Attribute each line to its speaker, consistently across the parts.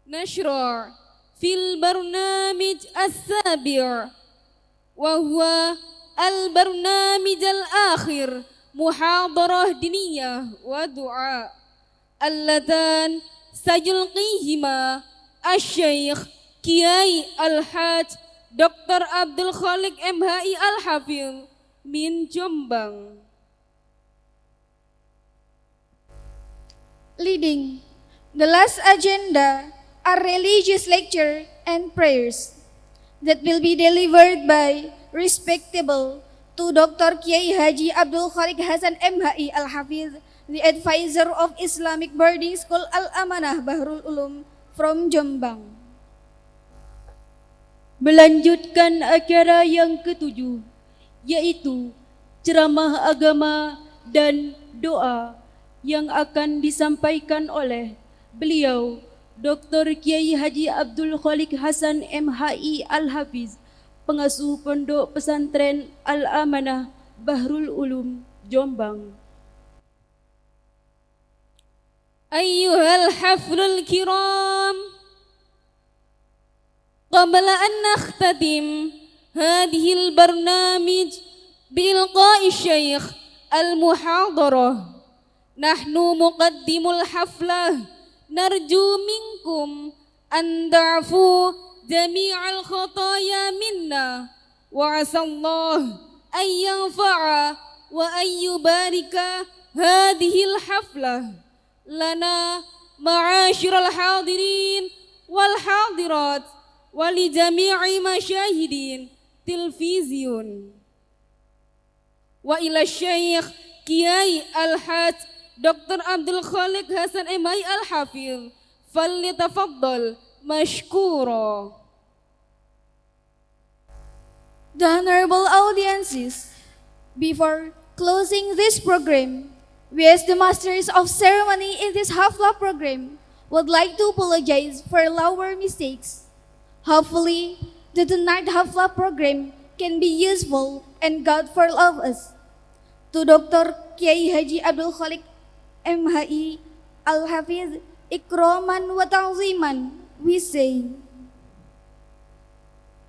Speaker 1: نشرع في البرنامج السابع وهو البرنامج الآخر محاضرة دينية ودعاء اللتان سيلقيهما الشيخ كياي الحاج دكتور عبد الخالق MHI Al-Hafidh min Jombang.
Speaker 2: Leading the last agenda are religious lecture and prayers that will be delivered by respectable to Dr. Kiai Haji Abdul Khaliq Hasan MHI Al-Hafidh, the advisor of Islamic Boarding School Al-Amanah Bahrul Ulum from Jombang.
Speaker 3: Melanjutkan acara yang ketujuh, yaitu ceramah agama dan doa yang akan disampaikan oleh beliau Dr. Kiai Haji Abdul Khaliq Hasan MHI Al-Hafidh, pengasuh Pondok Pesantren Al-Amanah Bahrul Ulum, Jombang.
Speaker 1: Ayyuhal haflul kiram, qabla an nakhtatim hadhil barnamij biilqa'i syekh al-muhadarah, nahnu muqaddimul haflah narju minkum an da'fu jami'al khataya minna wa asallah an yanfa'a wa an yubarika hadhil haflah lana ma'asyiral hadirin wal hadirat wa li jami'i masyahidin televisiun wa ila syekh Kiai Al-Haj Dr. Abdul Khaliq Hasan MHI Al-Hafidh falyatafaddal mashkura.
Speaker 2: The honorable audiences, before closing this program, we as the masters of ceremony in this Haflah program would like to apologize for our mistakes. Hopefully, the tonight Haflah program can be useful and God for all of us. To Dr. Kiai Haji Abdul Khaliq MHI Al-Hafidh ikraman wa ta'ziman, we say.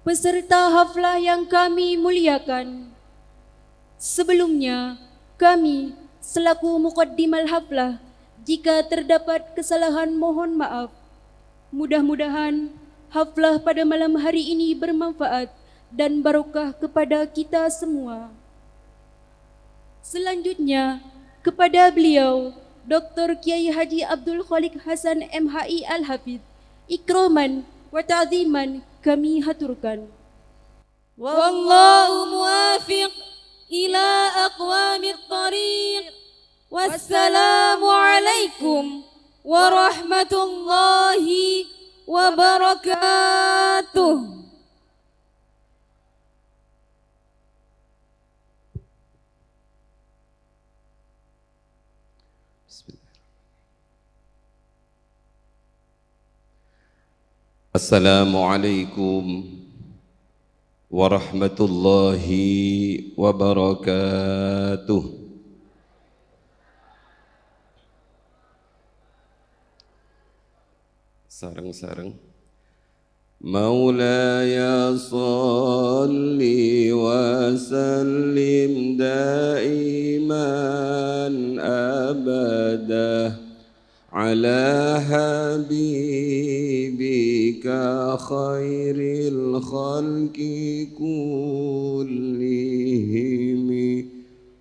Speaker 3: Peserta haflah yang kami muliakan, sebelumnya kami selaku muqaddimal haflah, jika terdapat kesalahan mohon maaf. Mudah-mudahan haflah pada malam hari ini bermanfaat dan barokah kepada kita semua. Selanjutnya kepada beliau Dr. Kiai Haji Abdul Khaliq Hasan MHI Al-Hafidh, ikraman wa ta'ziman kami haturkan.
Speaker 1: Wallahu muwafiq ila aqwamit thariq. Wassalamu alaikum warahmatullahi wabarakatuh.
Speaker 4: Assalamualaikum warahmatullahi wabarakatuh. Sareng-sareng. Maulaya salli wa sallim daiman abadah ala habibika khairil khalqi kullihim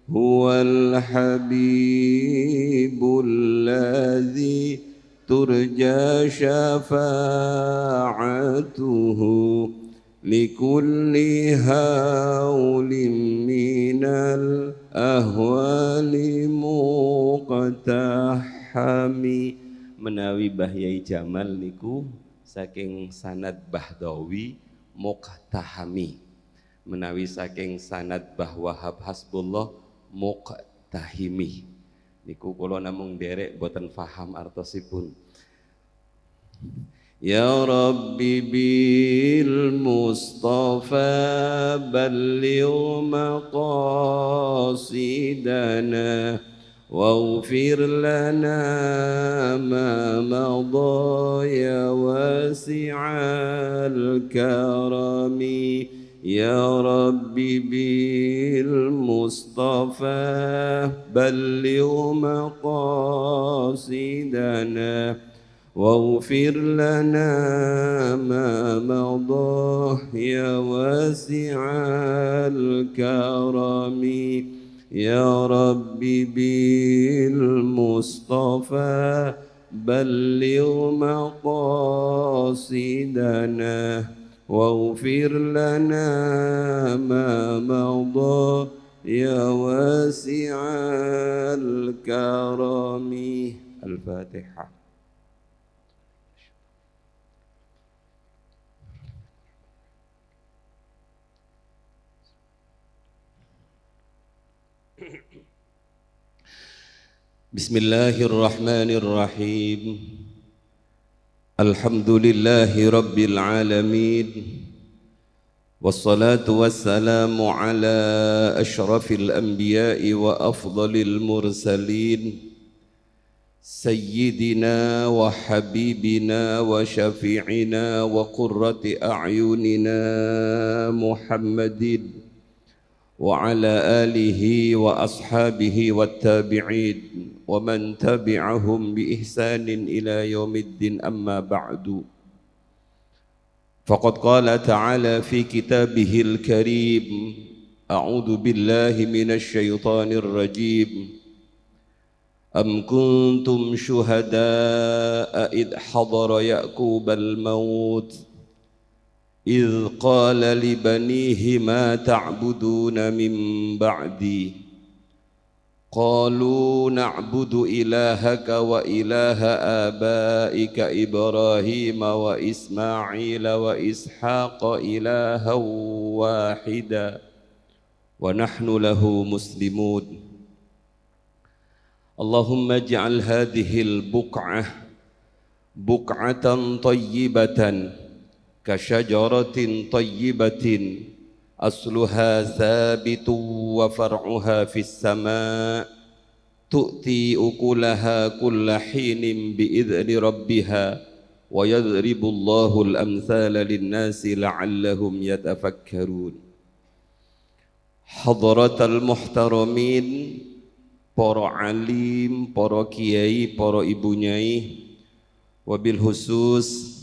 Speaker 4: huwal habibul ladzi turja syafa'atuhu likulli haulim minal ahwali muqtahami. Menawi Bahyai Jamal niku saking sanad Bahdawi muqtahami, menawi saking sanad Bah Wahab Hasbullah muqtahimi. Niku kula namung derek boten faham artosipun. Ya Rabbi bil Mustafa balligh maqasidana واغفر لنا ما مضى يا واسع الكرم يا رب بالمصطفى بلغ مقاصدنا واغفر لنا ما مضى يا واسع الكرم يا رب بالمصطفى بلغ مقاصدنا واغفر لنا ما مضى يا واسع الكرم. الفاتحة. بسم الله الرحمن الرحيم. الحمد لله رب العالمين والصلاة والسلام على أشرف الأنبياء وأفضل المرسلين سيدنا وحبيبنا وشفيعنا وقرة أعيننا محمد وعلى آله وأصحابه والتابعين ومن تبعهم بإحسان إلى يوم الدين. أما بعد، فقد قال تعالى في كتابه الكريم: أعوذ بالله من الشيطان الرجيم. أم كنتم شهداء إذ حضر يعقوب الموت إذ قال لبنيه ما تعبدون من بعدي قالوا نعبد إلهك وإله آبائك إبراهيم وإسماعيل وإسحاق إلها واحدا ونحن له مسلمون. اللهم اجعل هذه البقعة بقعة طيبة كشجرة طيبة أصلها ثابت وفرعها في السماء تؤتي أكلها كل حين بإذن ربها ويضرب الله الأمثال للناس لعلهم يتفكرون. حضرة المحترمين, para alim, para kiai, para ibu nyai, wabil khusus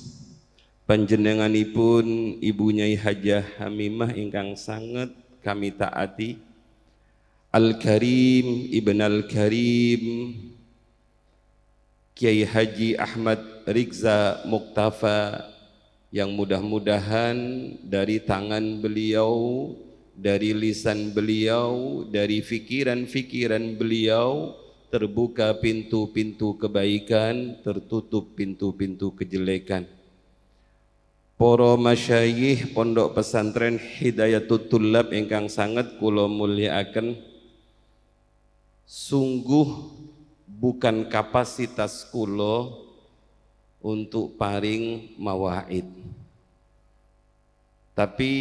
Speaker 4: panjenenganipun Ibu Nyai Hajah Hamimah ingkang sanget kami taati, Al-Karim Ibn Al-Karim Kiai Haji Ahmad Rigza Muktafa, yang mudah-mudahan dari tangan beliau, dari lisan beliau, dari fikiran-fikiran beliau terbuka pintu-pintu kebaikan, tertutup pintu-pintu kejelekan. Para masyayikh pondok pesantren Hidayatul Tullab ingkang sanget kula mulyakaken, sungguh bukan kapasitas kula untuk paring mawaid, tapi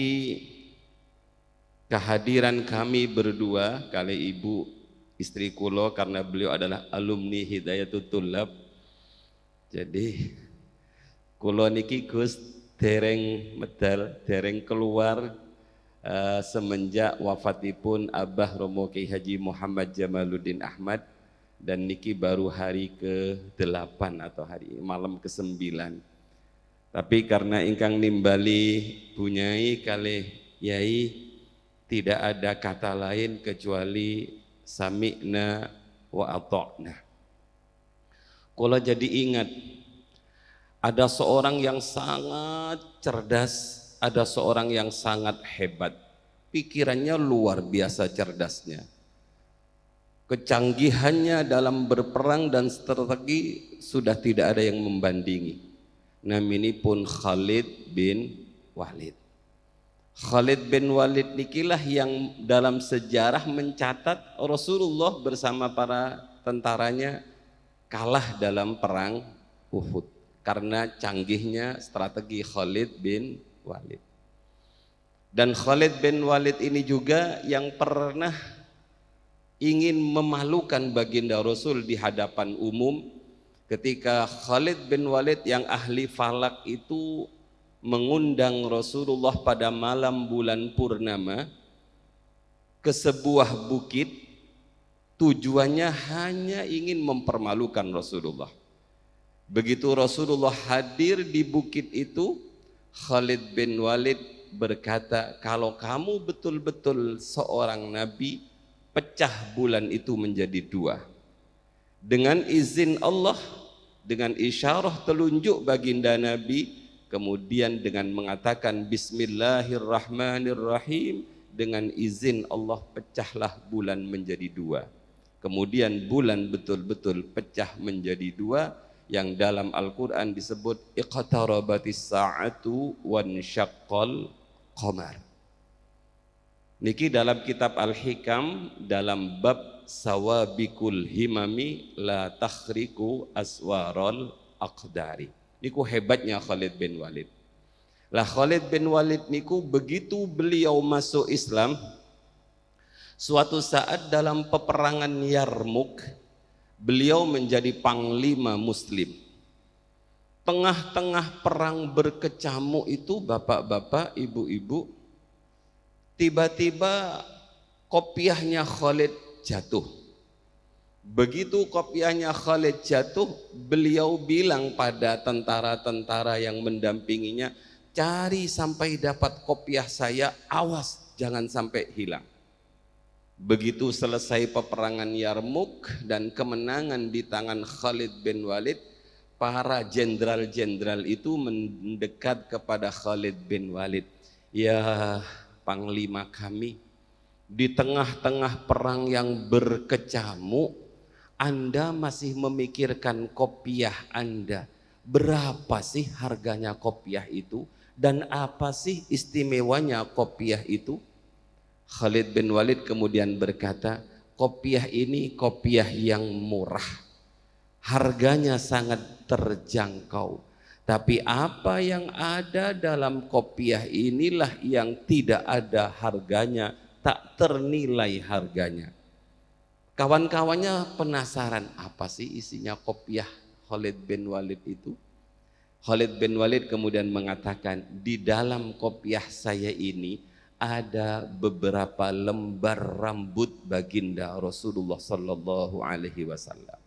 Speaker 4: kehadiran kami berdua kali ibu istri kula, karena beliau adalah alumni Hidayatul Tullab, jadi kula niki Gus dereng medal, dereng keluar semenjak wafatipun Abah Romo Kiai Haji Muhammad Jamaluddin Ahmad, dan niki baru hari ke-8 atau hari malam ke-9. Tapi karena ingkang nimbali bunyai kalih yai, tidak ada kata lain kecuali sami'na wa ata'na. Kula jadi ingat ada seorang yang sangat cerdas, ada seorang yang sangat hebat. Pikirannya luar biasa cerdasnya. Kecanggihannya dalam berperang dan strategi sudah tidak ada yang membandingi. Naminipun Khalid bin Walid. Khalid bin Walid nikilah yang dalam sejarah mencatat Rasulullah bersama para tentaranya kalah dalam perang Uhud, karena canggihnya strategi Khalid bin Walid. Dan Khalid bin Walid ini juga yang pernah ingin memalukan baginda Rasul di hadapan umum ketika Khalid bin Walid yang ahli falak itu mengundang Rasulullah pada malam bulan purnama ke sebuah bukit, tujuannya hanya ingin mempermalukan Rasulullah. Begitu Rasulullah hadir di bukit itu, Khalid bin Walid berkata, kalau kamu betul-betul seorang nabi, pecah bulan itu menjadi dua. Dengan izin Allah, dengan isyarah telunjuk baginda Nabi, kemudian dengan mengatakan Bismillahirrahmanirrahim, dengan izin Allah pecahlah bulan menjadi dua. Kemudian bulan betul-betul pecah menjadi dua, yang dalam Al-Quran disebut iqtarabatis sa'atu wansyaqqal qamar. Niki dalam kitab Al-Hikam dalam bab sawabikul himami la takhriku aswarul aqdari. Niku hebatnya Khalid bin Walid. Lah Khalid bin Walid niku begitu beliau masuk Islam, suatu saat dalam peperangan Yarmuk, beliau menjadi panglima muslim. Tengah-tengah perang berkecamuk itu, bapak-bapak, ibu-ibu, tiba-tiba kopiahnya Khalid jatuh. Begitu kopiahnya Khalid jatuh, beliau bilang pada tentara-tentara yang mendampinginya, cari sampai dapat kopiah saya, awas jangan sampai hilang. Begitu selesai peperangan Yarmuk dan kemenangan di tangan Khalid bin Walid, para jenderal-jenderal itu mendekat kepada Khalid bin Walid. Ya panglima kami, di tengah-tengah perang yang berkecamuk, Anda masih memikirkan kopiah Anda. Berapa sih harganya kopiah itu? Dan apa sih istimewanya kopiah itu? Khalid bin Walid kemudian berkata, kopiah ini kopiah yang murah, harganya sangat terjangkau. Tapi apa yang ada dalam kopiah inilah yang tidak ada harganya, tak ternilai harganya. Kawan-kawannya penasaran, apa sih isinya kopiah Khalid bin Walid itu? Khalid bin Walid kemudian mengatakan, di dalam kopiah saya ini ada beberapa lembar rambut baginda Rasulullah Sallallahu Alaihi Wasallam.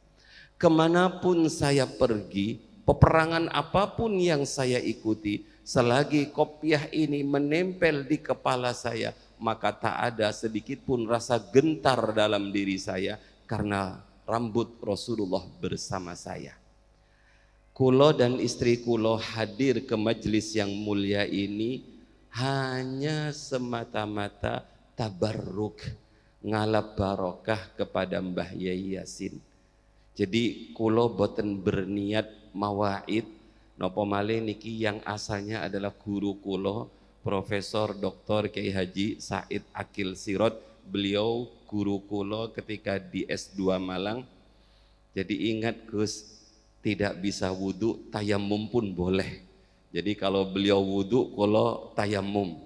Speaker 4: Kemanapun saya pergi, peperangan apapun yang saya ikuti, selagi kopiah ini menempel di kepala saya, maka tak ada sedikit pun rasa gentar dalam diri saya karena rambut Rasulullah bersama saya. Kulo dan istri kulo hadir ke majelis yang mulia ini hanya semata-mata tabarruk, ngalap barokah kepada Mbah Yai Yasin. Jadi kulo boten berniat mawaid, nopo malih niki yang asalnya adalah guru kulo, Profesor Dr. Kiai Haji Said Akil Sirot. Beliau guru kulo ketika di S2 Malang. Jadi ingat Gus, tidak bisa wudhu, tayamum pun boleh. Jadi kalau beliau wudhu, kulo tayamum.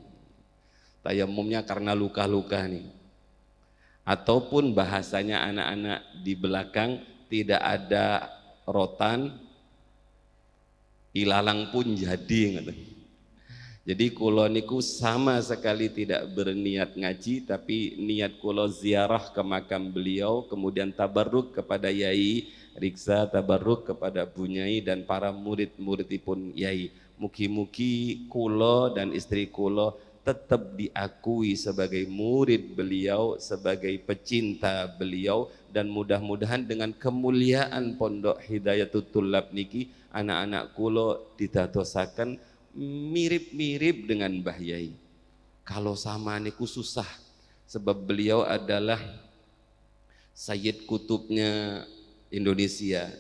Speaker 4: Tayamumnya karena luka-luka nih. Ataupun bahasanya anak-anak di belakang, tidak ada rotan, ilalang pun jadi. Jadi kulo niku sama sekali tidak berniat ngaji, tapi niat kulo ziarah ke makam beliau, kemudian tabarruk kepada Yai Riksa, tabarruk kepada Bu Nyai dan para murid-muridipun Yai. Mugi-mugi kulo dan istri kulo tetap diakui sebagai murid beliau, sebagai pecinta beliau, dan mudah-mudahan dengan kemuliaan Pondok Hidayatul Tullab niki, anak-anak kulo didadosaken mirip-mirip dengan Mbah Yai. Kalau sama niku susah, sebab beliau adalah Sayyid Kutubnya Indonesia.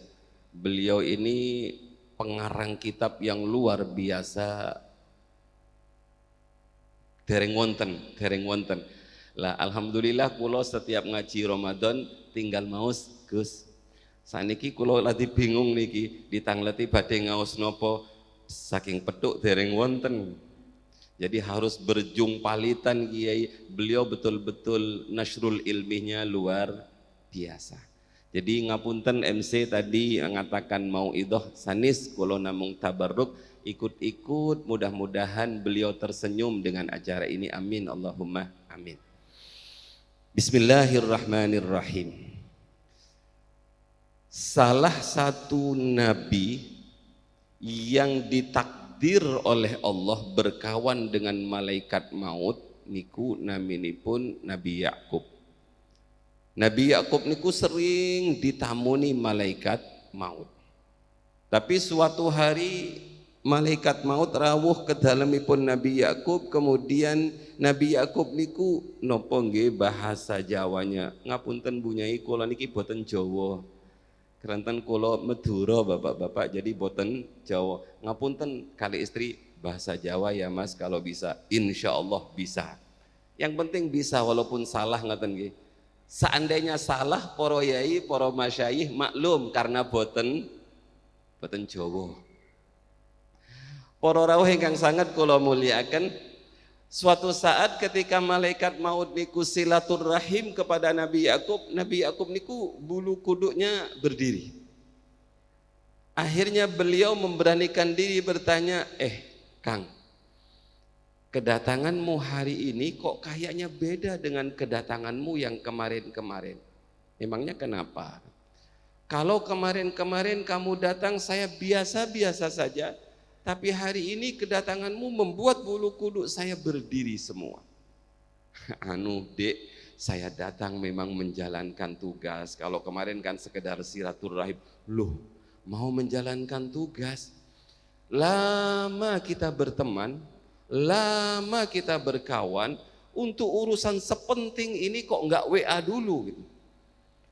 Speaker 4: Beliau ini pengarang kitab yang luar biasa, dereng wonten. Lah alhamdulillah kulo setiap ngaji Ramadan tinggal maos Gus. Saniki kulo lagi bingung niki ditangleti badhe ngaos nopo, saking peduk dereng wonten. Jadi harus berjumpalitan Kiai. Beliau betul-betul nasrul ilmihnya luar biasa. Jadi ngapunten MC tadi mengatakan mau idoh sanis kulo namung tabarruk, ikut-ikut, mudah-mudahan beliau tersenyum dengan acara ini. Amin Allahumma amin. Bismillahirrahmanirrahim. Salah satu nabi yang ditakdir oleh Allah berkawan dengan malaikat maut niku naminipun Nabi Yakub. Nabi Yakub niku sering ditamuni malaikat maut. Tapi suatu hari malaikat maut rawuh ke dalamipun Nabi Yakub, kemudian Nabi Yakub niku nopo nggih bahasa Jawanya, ngapunten Bu Nyai kula niki boten Jawa. Keranten kula Madura Bapak-bapak, jadi boten Jawa. Ngapunten kali istri bahasa Jawa ya Mas kalau bisa. Insya Allah bisa. Yang penting bisa walaupun salah ngaten nggih. Seandainya salah para yai, para masyayikh maklum karena boten Jawa. Para rawuh ingkang sangat kula mulyakaken, suatu saat ketika malaikat maut niku silaturahim kepada Nabi Yakub niku bulu kuduknya berdiri. Akhirnya beliau memberanikan diri bertanya, Kang, kedatanganmu hari ini kok kayaknya beda dengan kedatanganmu yang kemarin-kemarin. Emangnya kenapa? Kalau kemarin-kemarin kamu datang saya biasa-biasa saja, tapi hari ini kedatanganmu membuat bulu kuduk saya berdiri semua. Dek, saya datang memang menjalankan tugas. Kalau kemarin kan sekedar silaturahim. Loh, mau menjalankan tugas? Lama kita berteman, lama kita berkawan, untuk urusan sepenting ini kok enggak WA dulu gitu.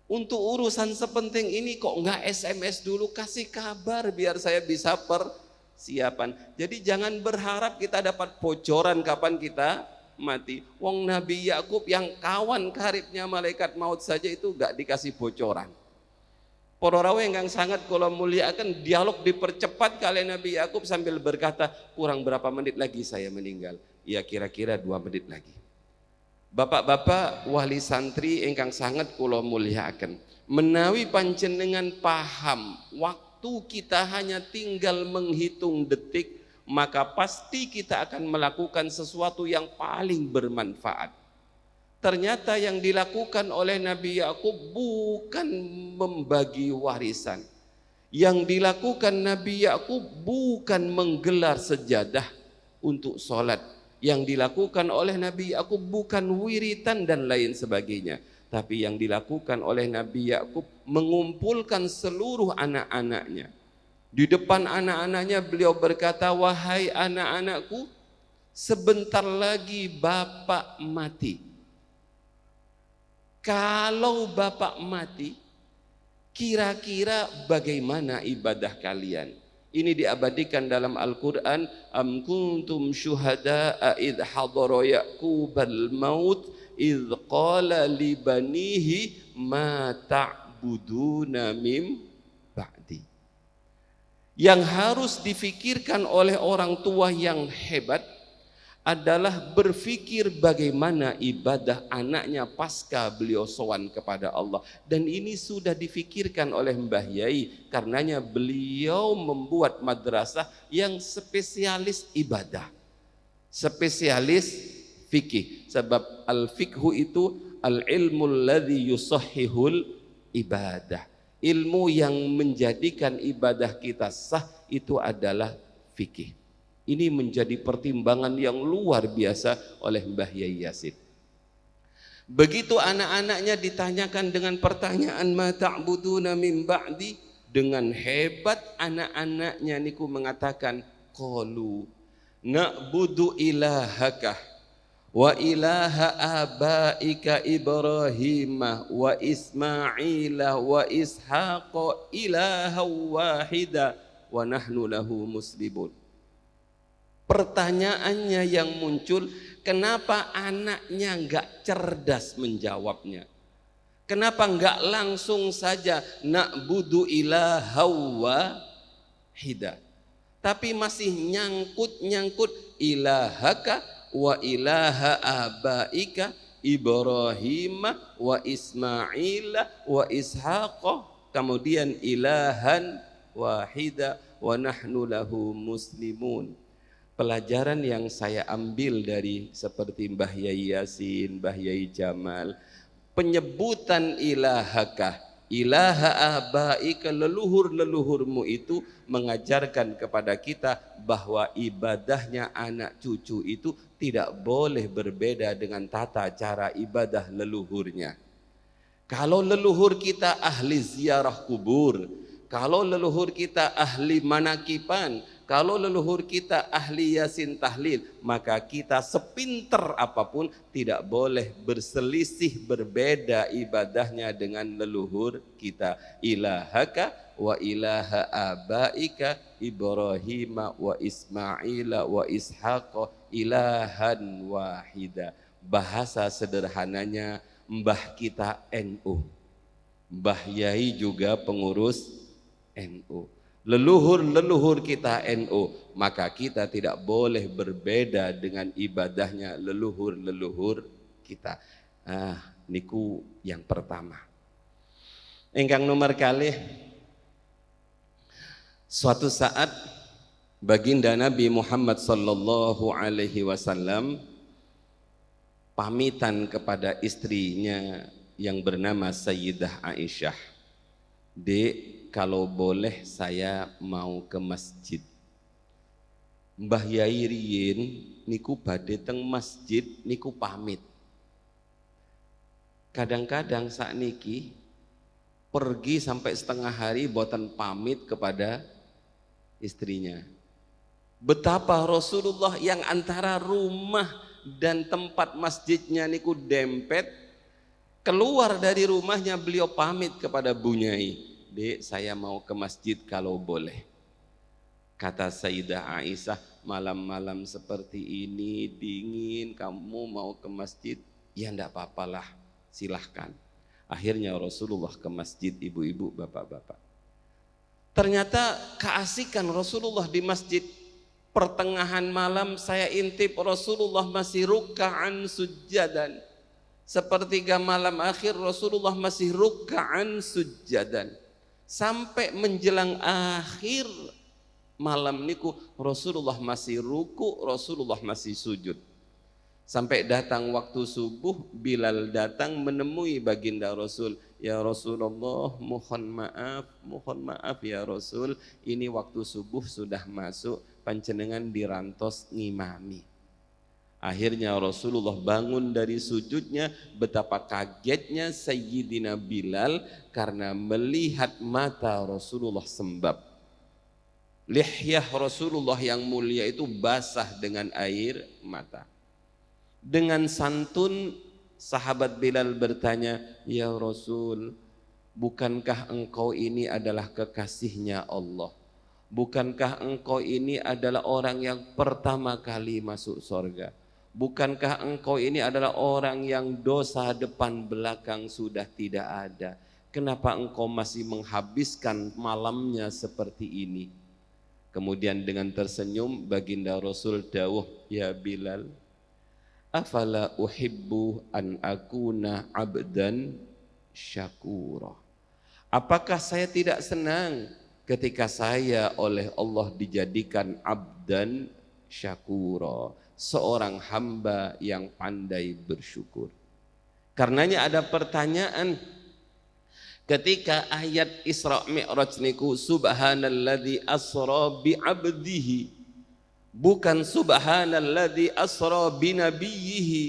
Speaker 4: Untuk urusan sepenting ini kok enggak SMS dulu, kasih kabar biar saya bisa persiapan. Jadi jangan berharap kita dapat bocoran kapan kita mati. Wong Nabi Yakub yang kawan karibnya malaikat maut saja itu enggak dikasih bocoran. Para rawuh ingkang sangat kula mulyakaken, dialog dipercepat kali Nabi Yakub sambil berkata, kurang berapa menit lagi saya meninggal? Ya kira-kira 2 menit lagi. Bapak-bapak wali santri ingkang sangat kula mulyakaken, menawi panjenengan paham waktu kita hanya tinggal menghitung detik, maka pasti kita akan melakukan sesuatu yang paling bermanfaat. Ternyata yang dilakukan oleh Nabi Yakub bukan membagi warisan. Yang dilakukan Nabi Yakub bukan menggelar sejadah untuk sholat. Yang dilakukan oleh Nabi Yakub bukan wiritan dan lain sebagainya. Tapi yang dilakukan oleh Nabi Yakub mengumpulkan seluruh anak-anaknya. Di depan anak-anaknya beliau berkata, wahai anak-anakku, sebentar lagi bapak mati. Kalau bapak mati, kira-kira bagaimana ibadah kalian? Ini diabadikan dalam Al-Quran. Am kuntum syuhada'a idh hadara Ya'qubal maut idh qala li banihi ma ta'buduna mim ba'di. Yang harus difikirkan oleh orang tua yang hebat adalah berpikir bagaimana ibadah anaknya pasca beliau sowan kepada Allah. Dan ini sudah difikirkan oleh Mbah Yai, karenanya beliau membuat madrasah yang spesialis ibadah, spesialis fikih. Sebab al-fikhu itu al-ilmul ladzi yusahhihul ibadah. Ilmu yang menjadikan ibadah kita sah itu adalah fikih. Ini menjadi pertimbangan yang luar biasa oleh Mbah Yai Yasin. Begitu anak-anaknya ditanyakan dengan pertanyaan ma ta'buduna min ba'di, dengan hebat anak-anaknya niku mengatakan qalu na'budu ilahaka wa ilaha abaika Ibrahim wa Ismaila wa Ishaqa ilaha wahida wa nahnu lahu muslimun. Pertanyaannya yang muncul, kenapa anaknya enggak cerdas menjawabnya? Kenapa enggak langsung saja na'budu ilaha wahida? tapi masih nyangkut ilahaka wa ilaha abaika Ibrahim wa Ismail wa Ishaq, kemudian ilahan wahida wa nahnu lahu muslimun. Pelajaran yang saya ambil dari seperti Mbah Yai Yasin, Mbah Yai Jamal, penyebutan ilahakah, ilaha abaika, leluhur-leluhurmu itu mengajarkan kepada kita bahwa ibadahnya anak cucu itu tidak boleh berbeda dengan tata cara ibadah leluhurnya. Kalau leluhur kita ahli ziarah kubur, kalau leluhur kita ahli manakipan, kalau leluhur kita ahli yasin tahlil, maka kita sepinter apapun tidak boleh berselisih berbeda ibadahnya dengan leluhur kita. Ilahaka wa ilaha abaika Ibrahim wa Ismail wa Ishaq ilahan wahida. Bahasa sederhananya, mbah kita NU, Mbah Yai juga pengurus NU, leluhur-leluhur kita NU, maka kita tidak boleh berbeda dengan ibadahnya leluhur-leluhur kita. Niku yang pertama. Ingkang nomor kalih, suatu saat baginda Nabi Muhammad sallallahu alaihi wasallam pamitan kepada istrinya yang bernama Sayyidah Aisyah. Dek, kalau boleh saya mau ke masjid. Mbah Yai riyin niku badhe teng masjid niku pamit. Kadang-kadang sakniki pergi sampai setengah hari boten pamit kepada istrinya. Betapa Rasulullah yang antara rumah dan tempat masjidnya niku dempet, keluar dari rumahnya beliau pamit kepada Bunyai. Dek, saya mau ke masjid kalau boleh. Kata Sayyidah Aisyah, malam-malam seperti ini dingin, kamu mau ke masjid? Ya enggak apa-apalah, silahkan. Akhirnya Rasulullah ke masjid, ibu-ibu, bapak-bapak. Ternyata keasikan Rasulullah di masjid. Pertengahan malam saya intip Rasulullah masih ruka'an sujjadan. Sepertiga malam akhir Rasulullah masih ruka'an sujjadan. Sampai menjelang akhir malam niku Rasulullah masih ruku, Rasulullah masih sujud. Sampai datang waktu subuh, Bilal datang menemui baginda Rasul. Ya Rasulullah, mohon maaf ya Rasul, ini waktu subuh sudah masuk, panjenengan dirantos ngimami. Akhirnya Rasulullah bangun dari sujudnya, betapa kagetnya Sayyidina Bilal karena melihat mata Rasulullah sembab. Lihyah Rasulullah yang mulia itu basah dengan air mata. Dengan santun sahabat Bilal bertanya, ya Rasul, bukankah engkau ini adalah kekasihnya Allah? Bukankah engkau ini adalah orang yang pertama kali masuk surga? Bukankah engkau ini adalah orang yang dosa depan belakang sudah tidak ada? Kenapa engkau masih menghabiskan malamnya seperti ini? Kemudian dengan tersenyum baginda Rasul dawuh, ya Bilal, afala uhibbu an akuna abdan syakura. Apakah saya tidak senang ketika saya oleh Allah dijadikan abdan syakura, seorang hamba yang pandai bersyukur. Karenanya ada pertanyaan ketika ayat Isra Mi'raj niku, subhanalladzi asra bi 'abdihi, bukan subhanalladzi asra bi nabiyhi,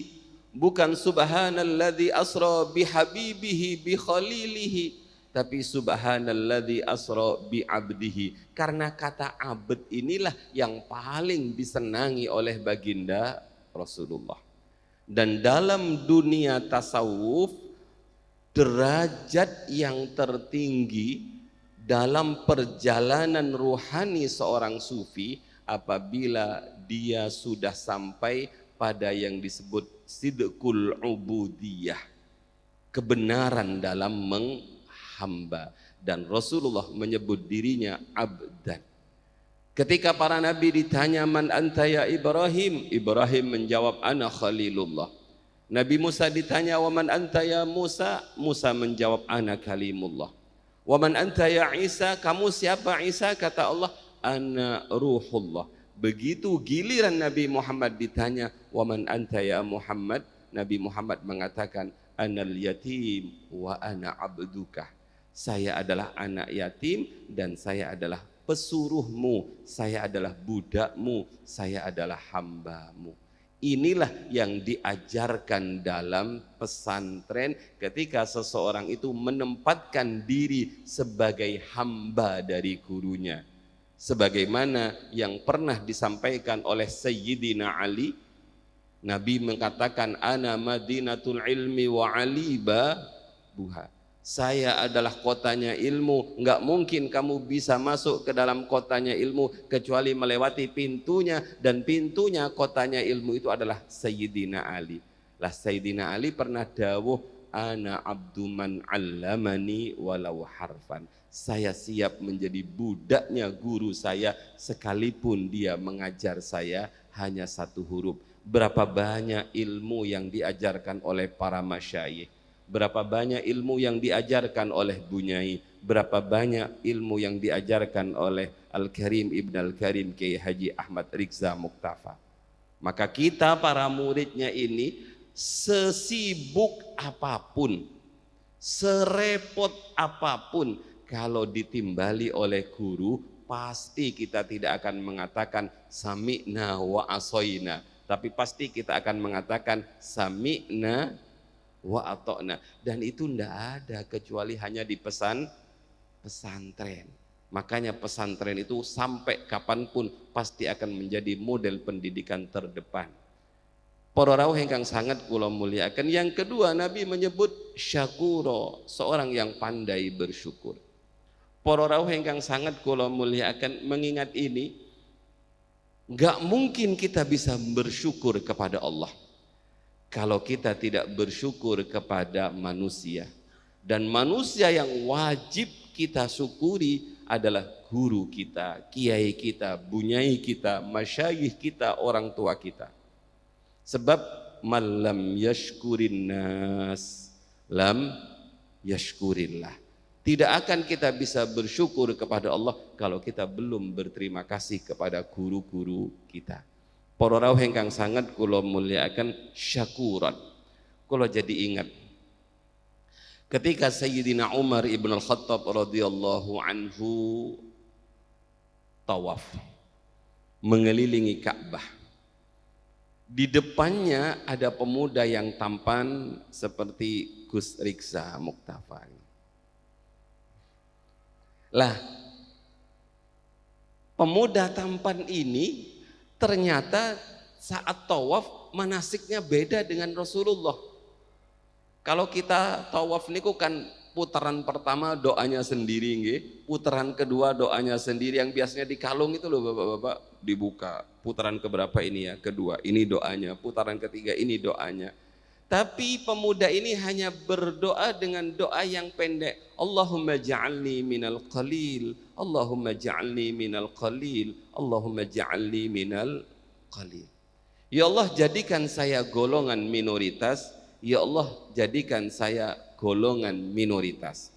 Speaker 4: bukan subhanalladzi asra bi habibihi bi khalilihi, tapi subhanalladzi asra bi 'abdihi. Karena kata abd inilah yang paling disenangi oleh baginda Rasulullah. Dan dalam dunia tasawuf, derajat yang tertinggi dalam perjalanan ruhani seorang sufi apabila dia sudah sampai pada yang disebut sidqul ubudiyah, kebenaran dalam menghamba. Dan Rasulullah menyebut dirinya abdan. Ketika para nabi ditanya man anta ya Ibrahim, Ibrahim menjawab ana khalilullah. Nabi Musa ditanya wa man anta ya Musa, Musa menjawab ana kalimullah. Wa man anta ya Isa, kamu siapa Isa? Kata Allah ana ruhullah. Begitu giliran Nabi Muhammad ditanya wa man anta ya Muhammad, Nabi Muhammad mengatakan anal yatim wa ana abduka. Saya adalah anak yatim dan saya adalah pesuruhmu, saya adalah budakmu, saya adalah hambamu. Inilah yang diajarkan dalam pesantren ketika seseorang itu menempatkan diri sebagai hamba dari gurunya. Sebagaimana yang pernah disampaikan oleh Sayyidina Ali, Nabi mengatakan ana madinatul ilmi wa ali babuha. Saya adalah kotanya ilmu, enggak mungkin kamu bisa masuk ke dalam kotanya ilmu kecuali melewati pintunya, dan pintunya kotanya ilmu itu adalah Sayyidina Ali. Lah Sayyidina Ali pernah dawuh ana abduman allamani walau harfan. Saya siap menjadi budaknya guru saya sekalipun dia mengajar saya hanya satu huruf. Berapa banyak ilmu yang diajarkan oleh para masyayikh, berapa banyak ilmu yang diajarkan oleh Bunyai, berapa banyak ilmu yang diajarkan oleh Al-Karim Ibn Al-Karim Kiai Haji Ahmad Rikza Muktafa. Maka kita para muridnya ini sesibuk apapun, serepot apapun, kalau ditimbali oleh guru pasti kita tidak akan mengatakan sami'na wa asoina, tapi pasti kita akan mengatakan sami'na wa atokna, dan itu tidak ada kecuali hanya di pesantren. Makanya pesantren itu sampai kapanpun pasti akan menjadi model pendidikan terdepan. Para rawuh ingkang sangat kula muliakan. Yang kedua, Nabi menyebut syakuro, seorang yang pandai bersyukur. Para rawuh ingkang sangat kula muliakan, mengingat ini enggak mungkin kita bisa bersyukur kepada Allah kalau kita tidak bersyukur kepada manusia. Dan manusia yang wajib kita syukuri adalah guru kita, kiai kita, bunyai kita, masyayikh kita, orang tua kita. Sebab malam yashkurin nas lam yashkurillah. Tidak akan kita bisa bersyukur kepada Allah kalau kita belum berterima kasih kepada guru-guru kita. Para rawuh ingkang sangat kula mulyakaken, syakuran. Kula jadi ingat ketika Sayyidina Umar ibn al-Khattab radhiyallahu anhu tawaf mengelilingi Ka'bah. Di depannya ada pemuda yang tampan seperti Gus Rikza Muktafa. Lah, pemuda tampan ini ternyata saat tawaf manasiknya beda dengan Rasulullah. Kalau kita tawaf niku kan putaran pertama doanya sendiri nggih, putaran kedua doanya sendiri, yang biasanya di kalung itu loh Bapak-bapak, dibuka. Putaran keberapa ini ya? Kedua, ini doanya. Putaran ketiga ini doanya. Tapi pemuda ini hanya berdoa dengan doa yang pendek. Allahumma ja'alni minal qalil, Allahumma ja'alni minal qalil, Allahumma ja'alni minal qalil. Ya Allah, jadikan saya golongan minoritas. Ya Allah, jadikan saya golongan minoritas.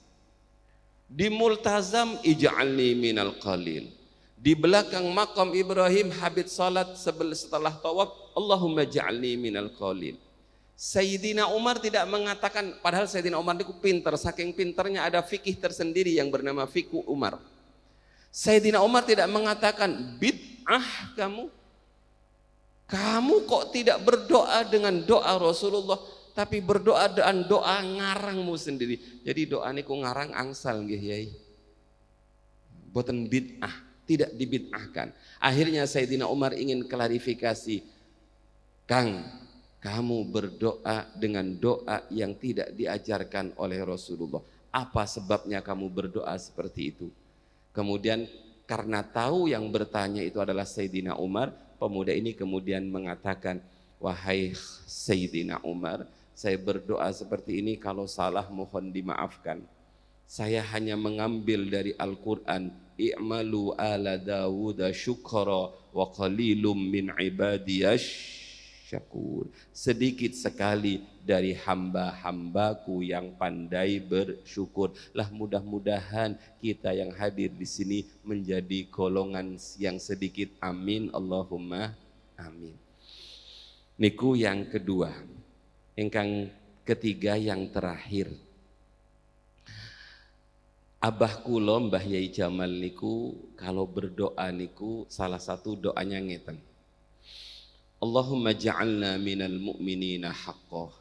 Speaker 4: Di multazam ij'alni minal qalil. Di belakang makam Ibrahim habis salat setelah tawaf, Allahumma ja'alni minal qalil. Sayyidina Umar tidak mengatakan, padahal Sayyidina Umar itu pintar, saking pintarnya ada fikih tersendiri yang bernama fikih Umar. Sayyidina Umar tidak mengatakan bid'ah kamu kok tidak berdoa dengan doa Rasulullah, tapi berdoa dengan doa ngarangmu sendiri. Jadi doa niku ngarang angsal nggih Yai. Boten bid'ah, tidak dibid'ahkan. Akhirnya Sayyidina Umar ingin klarifikasi, Kang, kamu berdoa dengan doa yang tidak diajarkan oleh Rasulullah. Apa sebabnya kamu berdoa seperti itu? Kemudian karena tahu yang bertanya itu adalah Sayyidina Umar, pemuda ini kemudian mengatakan, wahai Sayyidina Umar, saya berdoa seperti ini, kalau salah mohon dimaafkan. Saya hanya mengambil dari Al-Quran, i'malu ala Dawud syukra wa qalilum min ibadiyash syakur. Sedikit sekali dari hamba-hambaku yang pandai bersyukur. Lah mudah-mudahan kita yang hadir di sini menjadi golongan yang sedikit. Amin Allahumma amin. Niku yang kedua. Ingkang ketiga yang terakhir. Abah kula Mbah Yai Jamal niku kalau berdoa niku salah satu doanya ngeten. Allahumma ja'alna minal mu'minina haqqah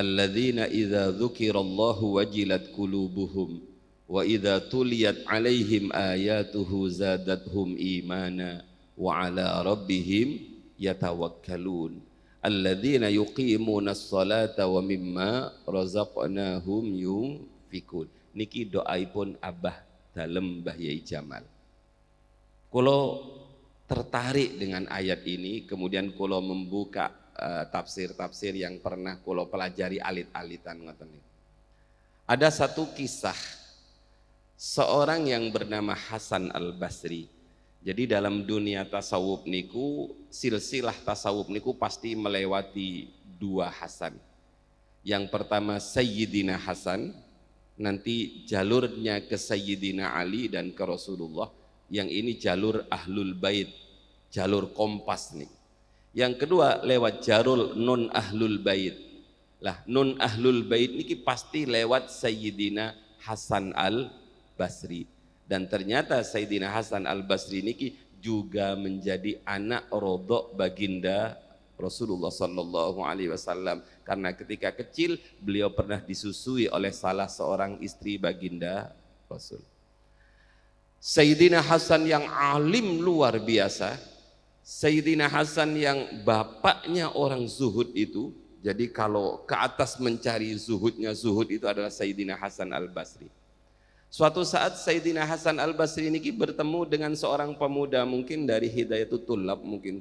Speaker 4: alladzina idza dzukirallahu wajilat qulubuhum wa idza tuliyat alaihim ayatuhu zadathum imana wa ala rabbihim yatawakkalun alladzina yuqimunas salata wa mimma razaqnahum yunfikun. Niki doaipun Abah dalem Mbah Yai Jamal. Kulo tertarik dengan ayat ini, kemudian kulo membuka tafsir-tafsir yang pernah kulo pelajari alit-alitan ngoten niku. Ada satu kisah seorang yang bernama Hasan Al-Basri. Jadi dalam dunia tasawuf niku, silsilah tasawuf niku pasti melewati dua Hasan. Yang pertama Sayyidina Hasan, nanti jalurnya ke Sayyidina Ali dan ke Rasulullah. Yang ini jalur Ahlul Bait, jalur kompas nih. Yang kedua lewat jalur non Ahlul Bait. Lah non Ahlul Bait niki pasti lewat Sayyidina Hasan Al-Basri. Dan ternyata Sayyidina Hasan Al-Basri niki juga menjadi anak rodok baginda Rasulullah Sallallahu Alaihi Wasallam, karena ketika kecil beliau pernah disusui oleh salah seorang istri baginda Rasul. Sayyidina Hasan yang alim luar biasa, Sayyidina Hasan yang bapaknya orang zuhud itu. Jadi kalau ke atas mencari zuhudnya, zuhud itu adalah Sayyidina Hasan Al-Basri. Suatu saat Sayyidina Hasan Al-Basri ini bertemu dengan seorang pemuda, mungkin dari Hidayatul Tullab, mungkin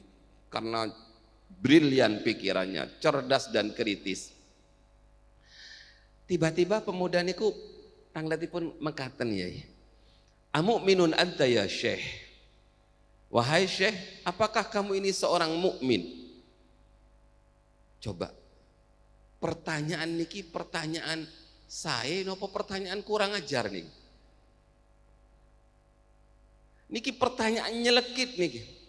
Speaker 4: karena brilian pikirannya, cerdas dan kritis. Tiba-tiba pemuda niku tangletipun mekaten yai. Amu'minun anta ya Syekh. Wahai Syekh, apakah kamu ini seorang mukmin? Coba. Pertanyaan niki pertanyaan saya nopo pertanyaan kurang ajar nih. Niki pertanyaan nyelekit niki.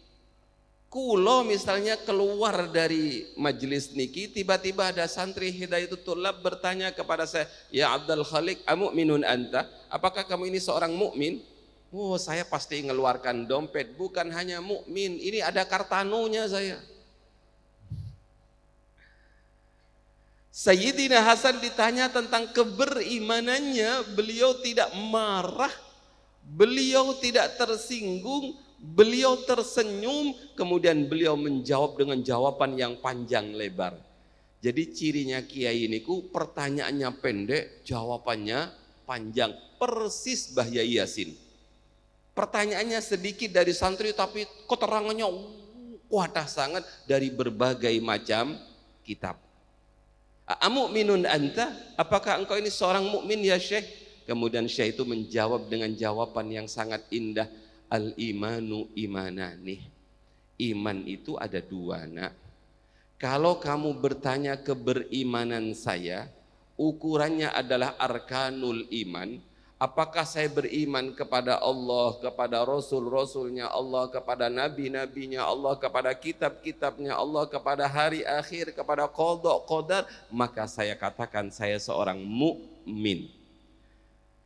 Speaker 4: Kulo misalnya keluar dari majelis niki, tiba-tiba ada santri Hidayatul Tullab bertanya kepada saya, ya Abdul Khalik, amu'minun anta? Apakah kamu ini seorang mukmin? Oh, saya pasti ngeluarkan dompet. Bukan hanya mukmin, ini ada kartanunya saya. Sayyidina Hasan ditanya tentang keberimanannya, beliau tidak marah, beliau tidak tersinggung, beliau tersenyum, kemudian beliau menjawab dengan jawaban yang panjang lebar. Jadi cirinya kiai niku pertanyaannya pendek, jawabannya panjang, persis Mbah Yai Yasin. Pertanyaannya sedikit dari santri tapi keterangannya wadah sangat dari berbagai macam kitab. Amu'minun anta? Apakah engkau ini seorang mukmin ya Syekh? Kemudian Syekh itu menjawab dengan jawaban yang sangat indah. Al-imanu imanani. Iman itu ada dua nak. Kalau kamu bertanya keberimanan saya, ukurannya adalah arkanul iman. Apakah saya beriman kepada Allah, kepada Rasul-Rasulnya Allah, kepada Nabi-Nabinya Allah, kepada kitab-kitabnya Allah, kepada hari akhir, kepada qada qadar, maka saya katakan saya seorang mukmin.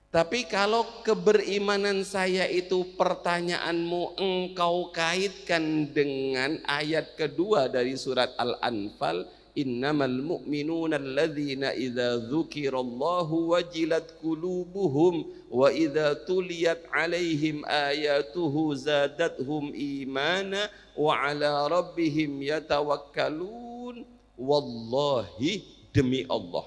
Speaker 4: Tapi kalau keberimanan saya itu pertanyaanmu engkau kaitkan dengan ayat kedua dari surat Al-Anfal, innamal mu'minuna alladzina idza dzukirallahu wajilat qulubuhum wa idza tuliyat alaihim ayatuhu zadathum imana wa ala rabbihim yatawakkalun. Wallahi demi Allah,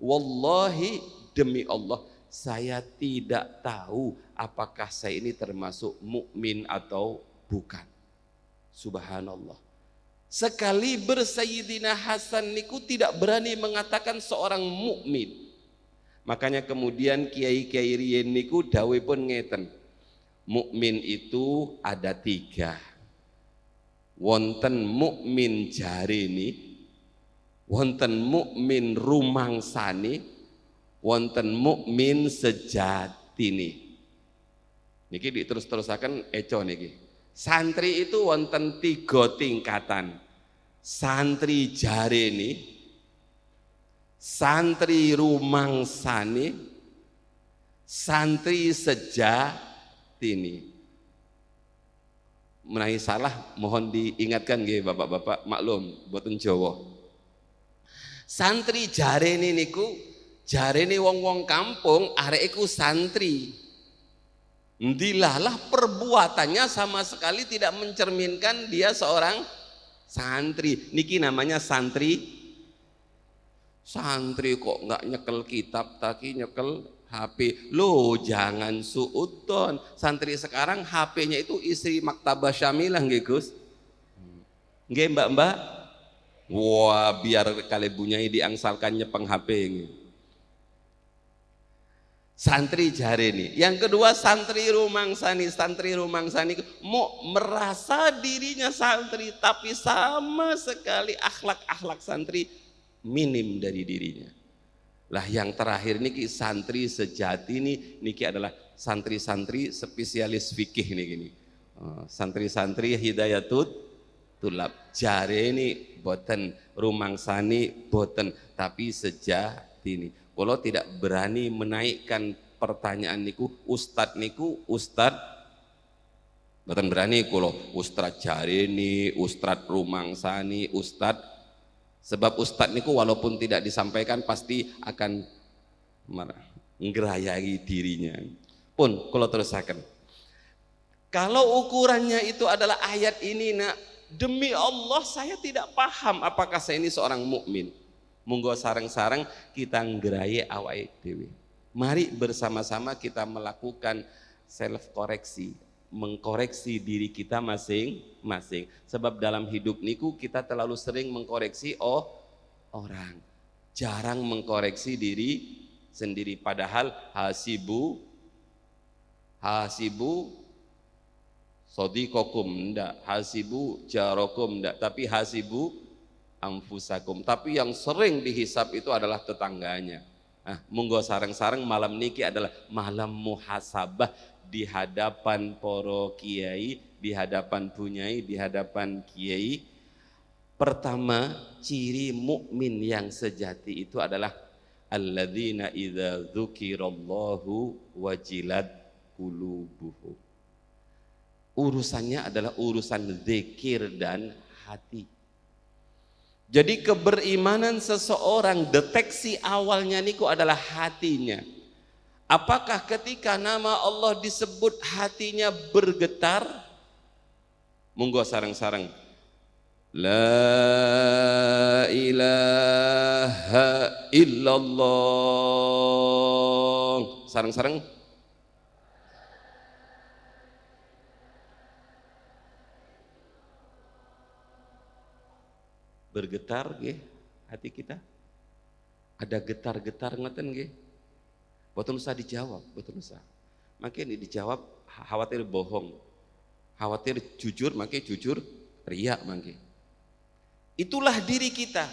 Speaker 4: wallahi demi Allah, saya tidak tahu apakah saya ini termasuk mukmin atau bukan. Subhanallah. Sekaliber Sayyidina Hasan niku tidak berani mengatakan seorang mukmin. Makanya kemudian kiai-kiai riyen niku dawuhipun ngeten. Mukmin itu ada 3. Wonten mukmin jarene, wonten mukmin rumangsane, wonten mukmin sejatine. Niki diterus-terusaken eco niki. Santri itu wonten 3 tingkatan. Santri jarene, santri rumangsane, santri sejatine. Menawi salah mohon diingatkan nggih Bapak-bapak, maklum boten Jawa. Santri jarene niku jarene wong-wong kampung arek iku santri. Ndilalah perbuatannya sama sekali tidak mencerminkan dia seorang santri. Niki namanya santri. Santri kok nggak nyekel kitab, tapi nyekel HP. Loh, jangan suudon. Santri sekarang HP-nya itu isi maktabah syamilah nggih Gus. Nggih Mbak-mbak. Wah, biar kali bunyai diangsalkan nyepeng HP ini. Santri jarene. Yang kedua santri rumangsani. Santri rumangsani mau merasa dirinya santri tapi sama sekali akhlak santri minim dari dirinya. Lah yang terakhir niki santri sejati niki adalah santri-santri spesialis fikih niki. Santri-santri hidayatut tulab. Jarene boten, rumangsani boten, tapi sejati nih. Kalau tidak berani menaikkan pertanyaan niku, ustad boten berani kalau ustad jarene, ustad rumangsani, ustad. Sebab ustad niku walaupun tidak disampaikan pasti akan ngerayai dirinya. Pun kalau terusakan. Kalau ukurannya itu adalah ayat ini, nak, demi Allah saya tidak paham apakah saya ini seorang mukmin. Monggo sareng-sareng kita nggeraye awake dhewe. Mari bersama-sama kita melakukan self koreksi, mengkoreksi diri kita masing-masing. Sebab dalam hidup niku kita terlalu sering mengkoreksi orang, jarang mengkoreksi diri sendiri. Padahal hasibu sodikokum ndak, hasibu jarokum ndak, tapi hasibu anfusakum. Tapi yang sering dihisap itu adalah tetangganya. Nah, monggo sareng-sareng malam niki adalah malam muhasabah di hadapan poro kiai, di hadapan bunyai, di hadapan kiai. Pertama, ciri mukmin yang sejati itu adalah alladzina idza dzukirallahu wajilat qulubuhum. Urusannya adalah urusan zikir dan hati. Jadi keberimanan seseorang deteksi awalnya niku adalah hatinya. Apakah ketika nama Allah disebut hatinya bergetar? Monggo sareng-sareng. La ilaha illallah. Sareng-sareng. Bergetar nggih hati kita? Ada getar-getar ngoten nggih? Boten usah dijawab, boten usah. Makin dijawab khawatir bohong. Khawatir jujur, makin jujur riak mangke. Itulah diri kita.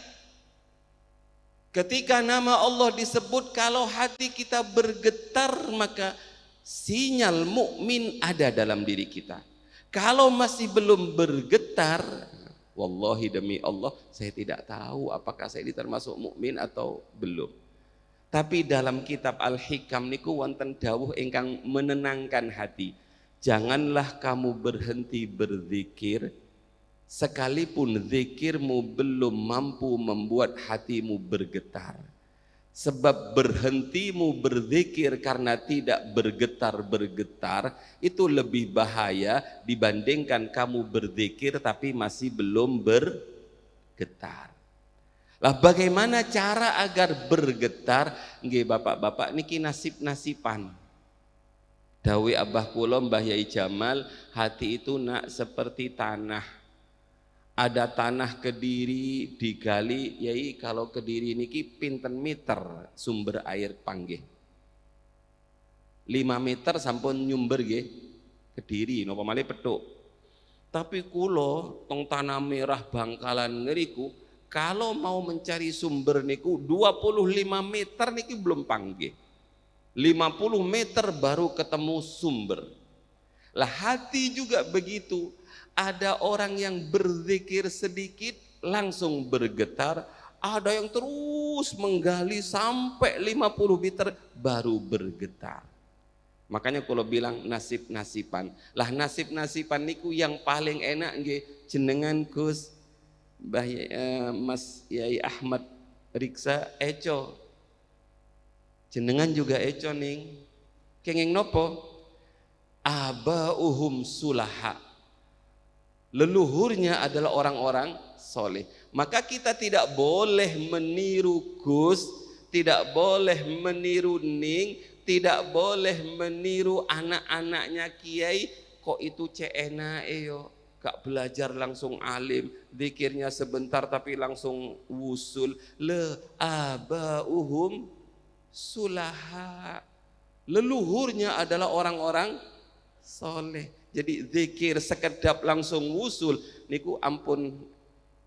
Speaker 4: Ketika nama Allah disebut, kalau hati kita bergetar, maka sinyal mukmin ada dalam diri kita. Kalau masih belum bergetar, wallahi demi Allah saya tidak tahu apakah saya ini termasuk mukmin atau belum. Tapi dalam kitab Al-Hikam niku wonten dawuh ingkang menenangkan hati. Janganlah kamu berhenti berzikir sekalipun zikirmu belum mampu membuat hatimu bergetar. Sebab berhentimu berzikir karena tidak bergetar-bergetar itu lebih bahaya dibandingkan kamu berzikir tapi masih belum bergetar. Lah bagaimana cara agar bergetar? Nggih bapak-bapak niki nasib-nasiban. Dawi Abah kula Mbah Yai Jamal, hati itu nak seperti tanah. ada tanah Kediri digali, yai kalau Kediri niki pinten meter sumber air panggih? 5 meter sampun nyumber nggih Kediri napa malih Petuk. Tapi kulo tong Tanah Merah Bangkalan ngeriku kalau mau mencari sumber niku 25 meter niki belum panggih. 50 meter baru ketemu sumber. Lah hati juga begitu. Ada orang yang berzikir sedikit langsung bergetar, ada yang terus menggali sampai 50 meter baru bergetar. Makanya kalau bilang nasib-nasiban. Lah nasib-nasiban niku yang paling enak nggih jenengan Gus Mas Yai Ahmad Riksa Eco. Jenengan juga Eco ning. Kenging nopo? Abauhum sulaha. Leluhurnya adalah orang-orang soleh. Maka kita tidak boleh meniru Gus, tidak boleh meniru Ning, tidak boleh meniru anak-anaknya Kiai. Kok itu cena yo, gak belajar langsung alim, zikirnya sebentar tapi langsung wusul. Le abauhum sulaha. Leluhurnya adalah orang-orang soleh. Jadi zikir sekedap langsung wusul niku ampun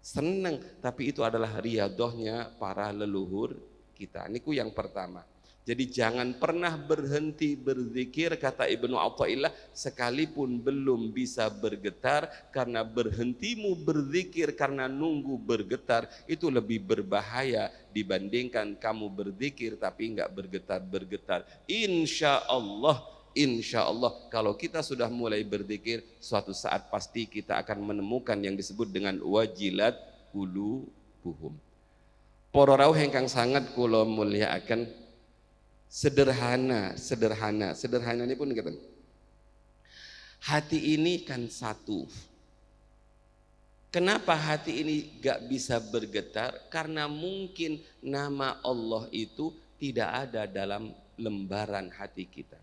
Speaker 4: seneng, tapi itu adalah riadohnya para leluhur kita. Niku yang pertama. Jadi jangan pernah berhenti berzikir, kata Ibnu Athaillah, sekalipun belum bisa bergetar, karena berhentimu berzikir karena nunggu bergetar itu lebih berbahaya dibandingkan kamu berzikir tapi enggak bergetar-bergetar. Insya Allah kalau kita sudah mulai berzikir, suatu saat pasti kita akan menemukan yang disebut dengan wajilat qulubuhum. Para rawuh ingkang sangat kula mulyakaken, sederhana ini pun ngeten. Hati ini kan satu. Kenapa hati ini gak bisa bergetar? Karena mungkin nama Allah itu tidak ada dalam lembaran hati kita.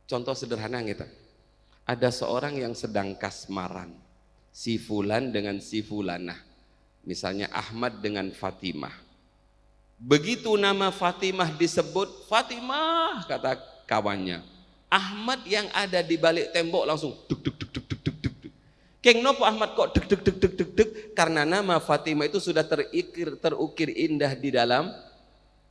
Speaker 4: Contoh sederhana gitu. Ada seorang yang sedang kasmaran, si fulan dengan si fulanah. Misalnya Ahmad dengan Fatimah. Begitu nama Fatimah disebut, Fatimah kata kawannya. Ahmad yang ada di balik tembok langsung duk duk duk duk duk duk duk. Keng nopo Ahmad kok duk duk duk duk duk duk? Karena nama Fatimah itu sudah terukir indah di dalam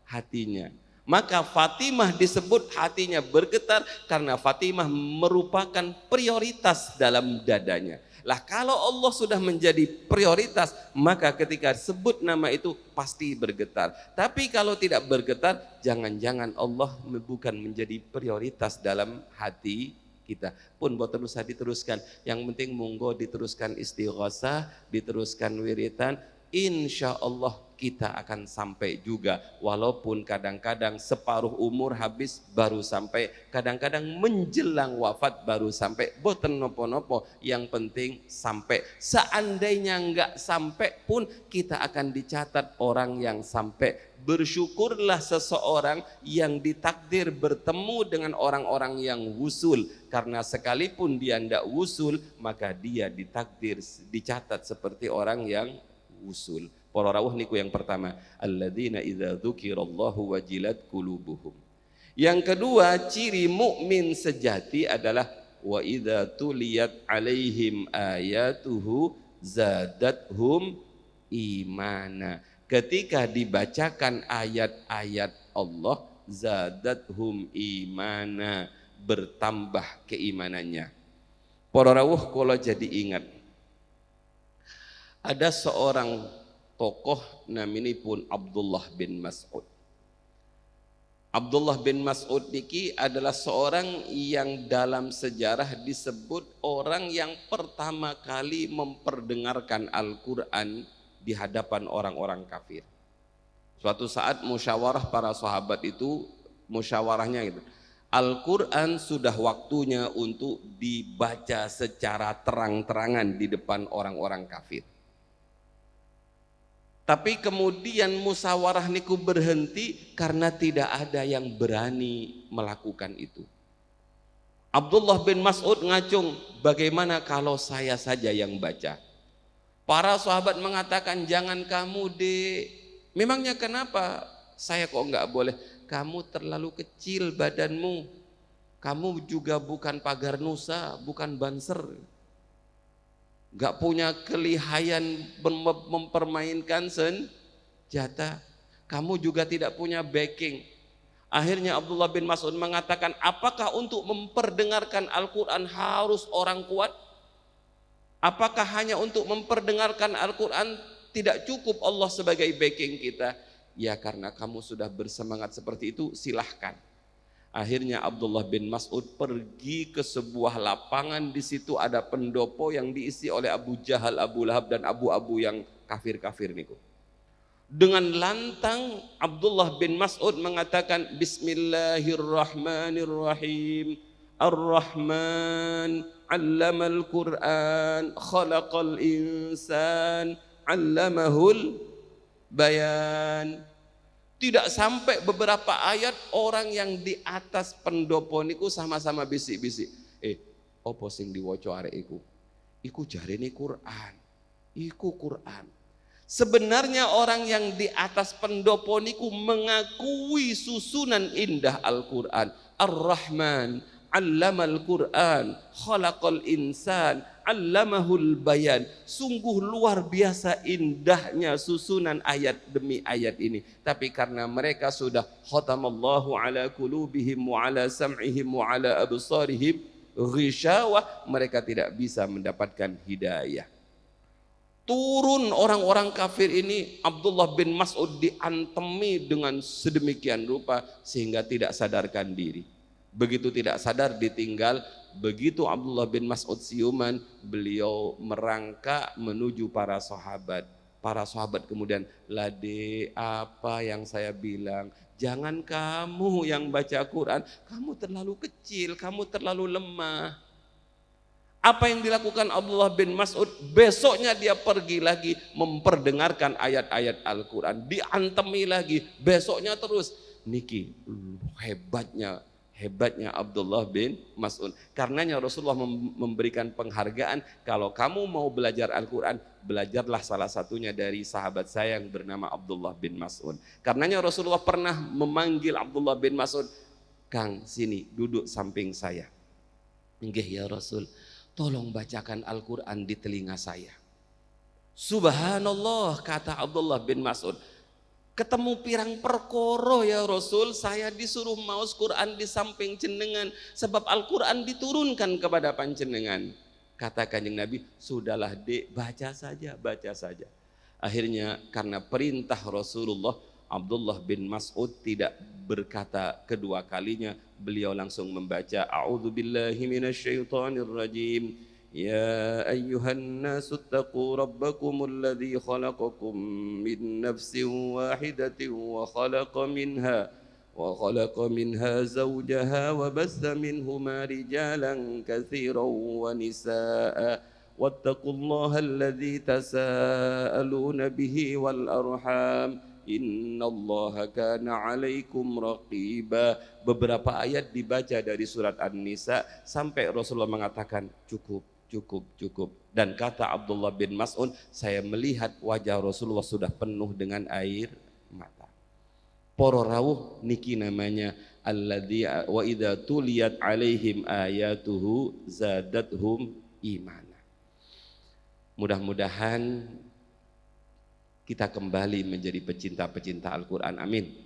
Speaker 4: hatinya. Maka Fatimah disebut hatinya bergetar karena Fatimah merupakan prioritas dalam dadanya. Lah kalau Allah sudah menjadi prioritas, maka ketika sebut nama itu pasti bergetar. Tapi kalau tidak bergetar, jangan-jangan Allah bukan menjadi prioritas dalam hati kita. Pun boten usah diteruskan. Yang penting monggo diteruskan istighosah, diteruskan wiritan. Insya Allah kita akan sampai juga, walaupun kadang-kadang separuh umur habis baru sampai, kadang-kadang menjelang wafat baru sampai. Boten nopo-nopo, yang penting sampai. Seandainya enggak sampai pun kita akan dicatat orang yang sampai. Bersyukurlah seseorang yang ditakdir bertemu dengan orang-orang yang wusul, karena sekalipun dia enggak wusul maka dia ditakdir dicatat seperti orang yang wusul. Para rawuh niku yang pertama, alladzina idza dzukirallahu wajilat qulubuhum. Yang kedua, ciri mukmin sejati adalah wa idza tuliyat alaihim ayatuhu zadathum imana. Ketika dibacakan ayat-ayat Allah, zadathum imana, bertambah keimanannya. Para rawuh kula jadi ingat ada seorang tokoh naminipun Abdullah bin Mas'ud. Abdullah bin Mas'ud niki adalah seorang yang dalam sejarah disebut orang yang pertama kali memperdengarkan Al-Quran di hadapan orang-orang kafir. Suatu saat musyawarah para sahabat itu, musyawarahnya gitu, Al-Quran sudah waktunya untuk dibaca secara terang-terangan di depan orang-orang kafir. Tapi kemudian musyawarah niku berhenti karena tidak ada yang berani melakukan itu. Abdullah bin Mas'ud ngacung, bagaimana kalau saya saja yang baca? Para sahabat mengatakan, jangan kamu dek. Memangnya kenapa? Saya kok enggak boleh? Kamu terlalu kecil badanmu. Kamu juga bukan pagar nusa, bukan banser. Enggak punya kelihayan mempermainkan senjata. Kamu juga tidak punya backing. Akhirnya Abdullah bin Mas'ud mengatakan, apakah untuk memperdengarkan Al-Quran harus orang kuat? Apakah hanya untuk memperdengarkan Al-Quran tidak cukup Allah sebagai backing kita? Ya, karena kamu sudah bersemangat seperti itu, silahkan. Akhirnya Abdullah bin Mas'ud pergi ke sebuah lapangan, di situ ada pendopo yang diisi oleh Abu Jahal, Abu Lahab dan abu-abu yang kafir-kafir niku. Dengan lantang Abdullah bin Mas'ud mengatakan, Bismillahirrahmanirrahim, Ar-Rahman, 'allamal Qur'an, khalaqal insan, 'allamahul bayan. Tidak sampai beberapa ayat, orang yang di atas pendopo niku sama-sama bisik-bisik. Opo sing diwoco arek iku? Iku jarene Quran. Iku Quran. Sebenarnya orang yang di atas pendopo niku mengakui susunan indah Al-Quran. Ar-Rahman, 'allamal Qur'an, khalaqal insan, 'allamahul bayan. Sungguh luar biasa indahnya susunan ayat demi ayat ini. Tapi karena mereka sudah khatamallahu ala qulubihim wa ala sam'ihim wa ala absarihim ghishawah, mereka tidak bisa mendapatkan hidayah. Turun orang-orang kafir ini, Abdullah bin Mas'ud diantemi dengan sedemikian rupa sehingga tidak sadarkan diri. Begitu tidak sadar ditinggal, begitu Abdullah bin Mas'ud siuman, beliau merangkak menuju para sahabat. Para sahabat kemudian, lade apa yang saya bilang, jangan kamu yang baca Quran, kamu terlalu kecil, kamu terlalu lemah. Apa yang dilakukan Abdullah bin Mas'ud? Besoknya dia pergi lagi memperdengarkan ayat-ayat Al-Quran, diantemi lagi, besoknya terus. Niki hebatnya Abdullah bin Mas'ud. Karenanya Rasulullah memberikan penghargaan, kalau kamu mau belajar Al-Quran, belajarlah salah satunya dari sahabat saya yang bernama Abdullah bin Mas'ud. Karenanya Rasulullah pernah memanggil Abdullah bin Mas'ud, Kang, sini duduk samping saya. Nggih ya Rasul, tolong bacakan Al-Quran di telinga saya. Subhanallah, kata Abdullah bin Mas'ud, ketemu pirang perkoro ya Rasul, saya disuruh maos Quran di samping jenengan, sebab Al-Quran diturunkan kepada panjenengan. Kata Kanjeng Nabi, sudahlah dek, baca saja, baca saja. Akhirnya karena perintah Rasulullah, Abdullah bin Mas'ud tidak berkata kedua kalinya, beliau langsung membaca, A'udzubillahi minasyaitonirrajim, Ya ayyuhan nasu taqu rabbakumul ladzi khalaqakum min nafsin wahidatin wa khalaqa minha zawjaha wa bassa minhuma rijalan katsiran wa nisaa wattaqullaha alladzi tasaaluna bihi wal arham innallaha kana 'alaikum raqiba. Beberapa ayat dibaca dari surat An-Nisa sampai Rasulullah mengatakan cukup. Dan kata Abdullah bin Mas'ud, saya melihat wajah Rasulullah sudah penuh dengan air mata. Para rawuh niki namanya alladzi wa idza tuliyat alaihim ayatuhu zadathum imana. Mudah-mudahan kita kembali menjadi pecinta-pecinta Al-Quran, amin.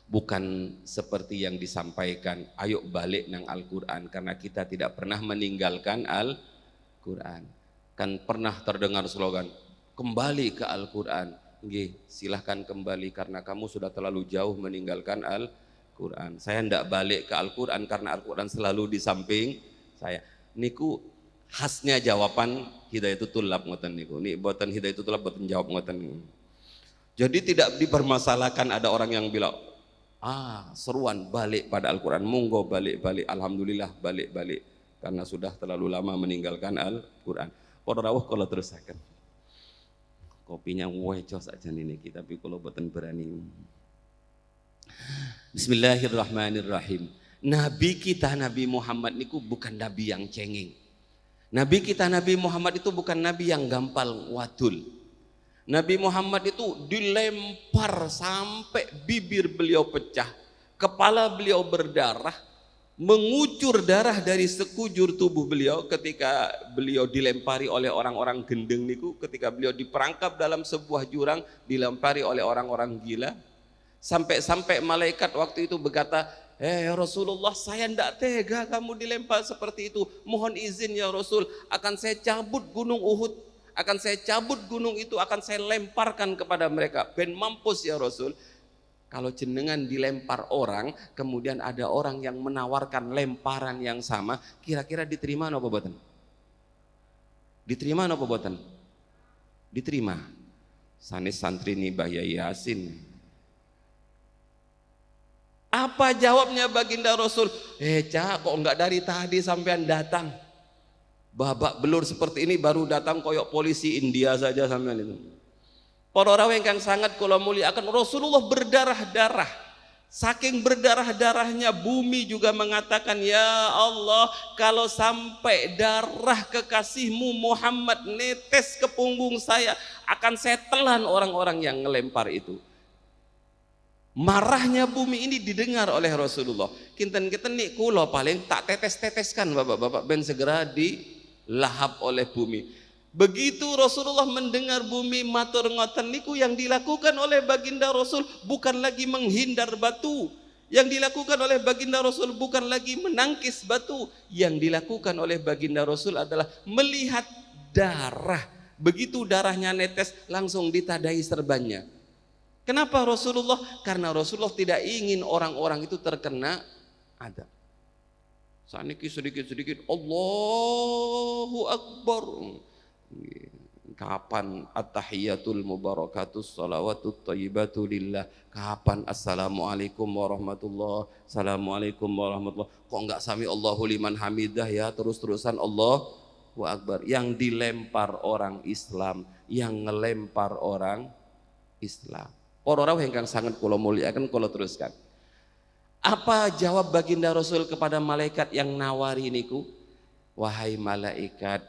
Speaker 4: Bukan seperti yang disampaikan, ayo balik nang Al-Quran, karena kita tidak pernah meninggalkan Al-Quran. Kan pernah terdengar slogan, kembali ke Al-Quran. Nggih, silahkan kembali karena kamu sudah terlalu jauh meninggalkan Al-Quran. Saya tidak balik ke Al-Quran karena Al-Quran selalu di samping saya. Niku khasnya jawaban Hidayatul Tulab ngoten niku. Nih boten Hidayatul Tulab boten jawab ngoten niku. Jadi tidak dipermasalahkan ada orang yang bilang, seruan balik pada Al-Quran, monggo balik, alhamdulillah balik, karena sudah terlalu lama meninggalkan Al-Quran. Para rawuh kalau terusaken. Kopinya weco saja niki, tapi kalau boten berani. Bismillahirrahmanirrahim. Nabi kita Nabi Muhammad niku bukan nabi yang cengeng. Nabi kita Nabi Muhammad itu bukan nabi yang gampal wadul. Nabi Muhammad itu dilempar sampai bibir beliau pecah, kepala beliau berdarah, mengucur darah dari sekujur tubuh beliau ketika beliau dilempari oleh orang-orang gendeng niku, ketika beliau diperangkap dalam sebuah jurang, dilempari oleh orang-orang gila. Sampai-sampai malaikat waktu itu berkata, Rasulullah, saya tidak tega kamu dilempar seperti itu. Mohon izin ya Rasul, akan saya cabut gunung Uhud, akan saya cabut gunung itu, akan saya lemparkan kepada mereka. Ben mampus ya Rasul. Kalau jenengan dilempar orang, kemudian ada orang yang menawarkan lemparan yang sama, kira-kira diterima apa boten? Diterima apa boten? Diterima. Sanes santri nih Bahya Yasin. Apa jawabnya baginda Rasul? Cak, kok enggak dari tadi sampean datang? Babak belur seperti ini baru datang koyok polisi India saja sampean itu. Para rawuh ingkang sangat kula muliakan, Rasulullah berdarah-darah. Saking berdarah-darahnya bumi juga mengatakan, ya Allah, kalau sampai darah kekasihmu Muhammad netes ke punggung saya, akan saya telan orang-orang yang ngelempar itu. Marahnya bumi ini didengar oleh Rasulullah. Kinten-kinten nih kula paling tak tetes-teteskan bapak-bapak ben segera dilahap oleh bumi. Begitu Rasulullah mendengar bumi matur ngoten niku, yang dilakukan oleh baginda Rasul bukan lagi menghindar batu. Yang dilakukan oleh baginda Rasul bukan lagi menangkis batu. Yang dilakukan oleh baginda Rasul adalah melihat darah. Begitu darahnya netes langsung ditadai serbannya. Kenapa Rasulullah? Karena Rasulullah tidak ingin orang-orang itu terkena adab. Saniki sedikit-sedikit Allahu Akbar. Kapan at-tahiyatul mubarakatus salawatut thayyibatu lillah? Kapan assalamualaikum warahmatullah, assalamualaikum warahmatullah? Kok enggak sami Allahu liman hamidah ya, terus-terusan Allahu Akbar. Yang dilempar orang Islam, yang ngelempar orang Islam. Orang-orang yang sangat kula muliakan, kula teruskan. Apa jawab baginda Rasul kepada malaikat yang nawari niku? Wahai malaikat,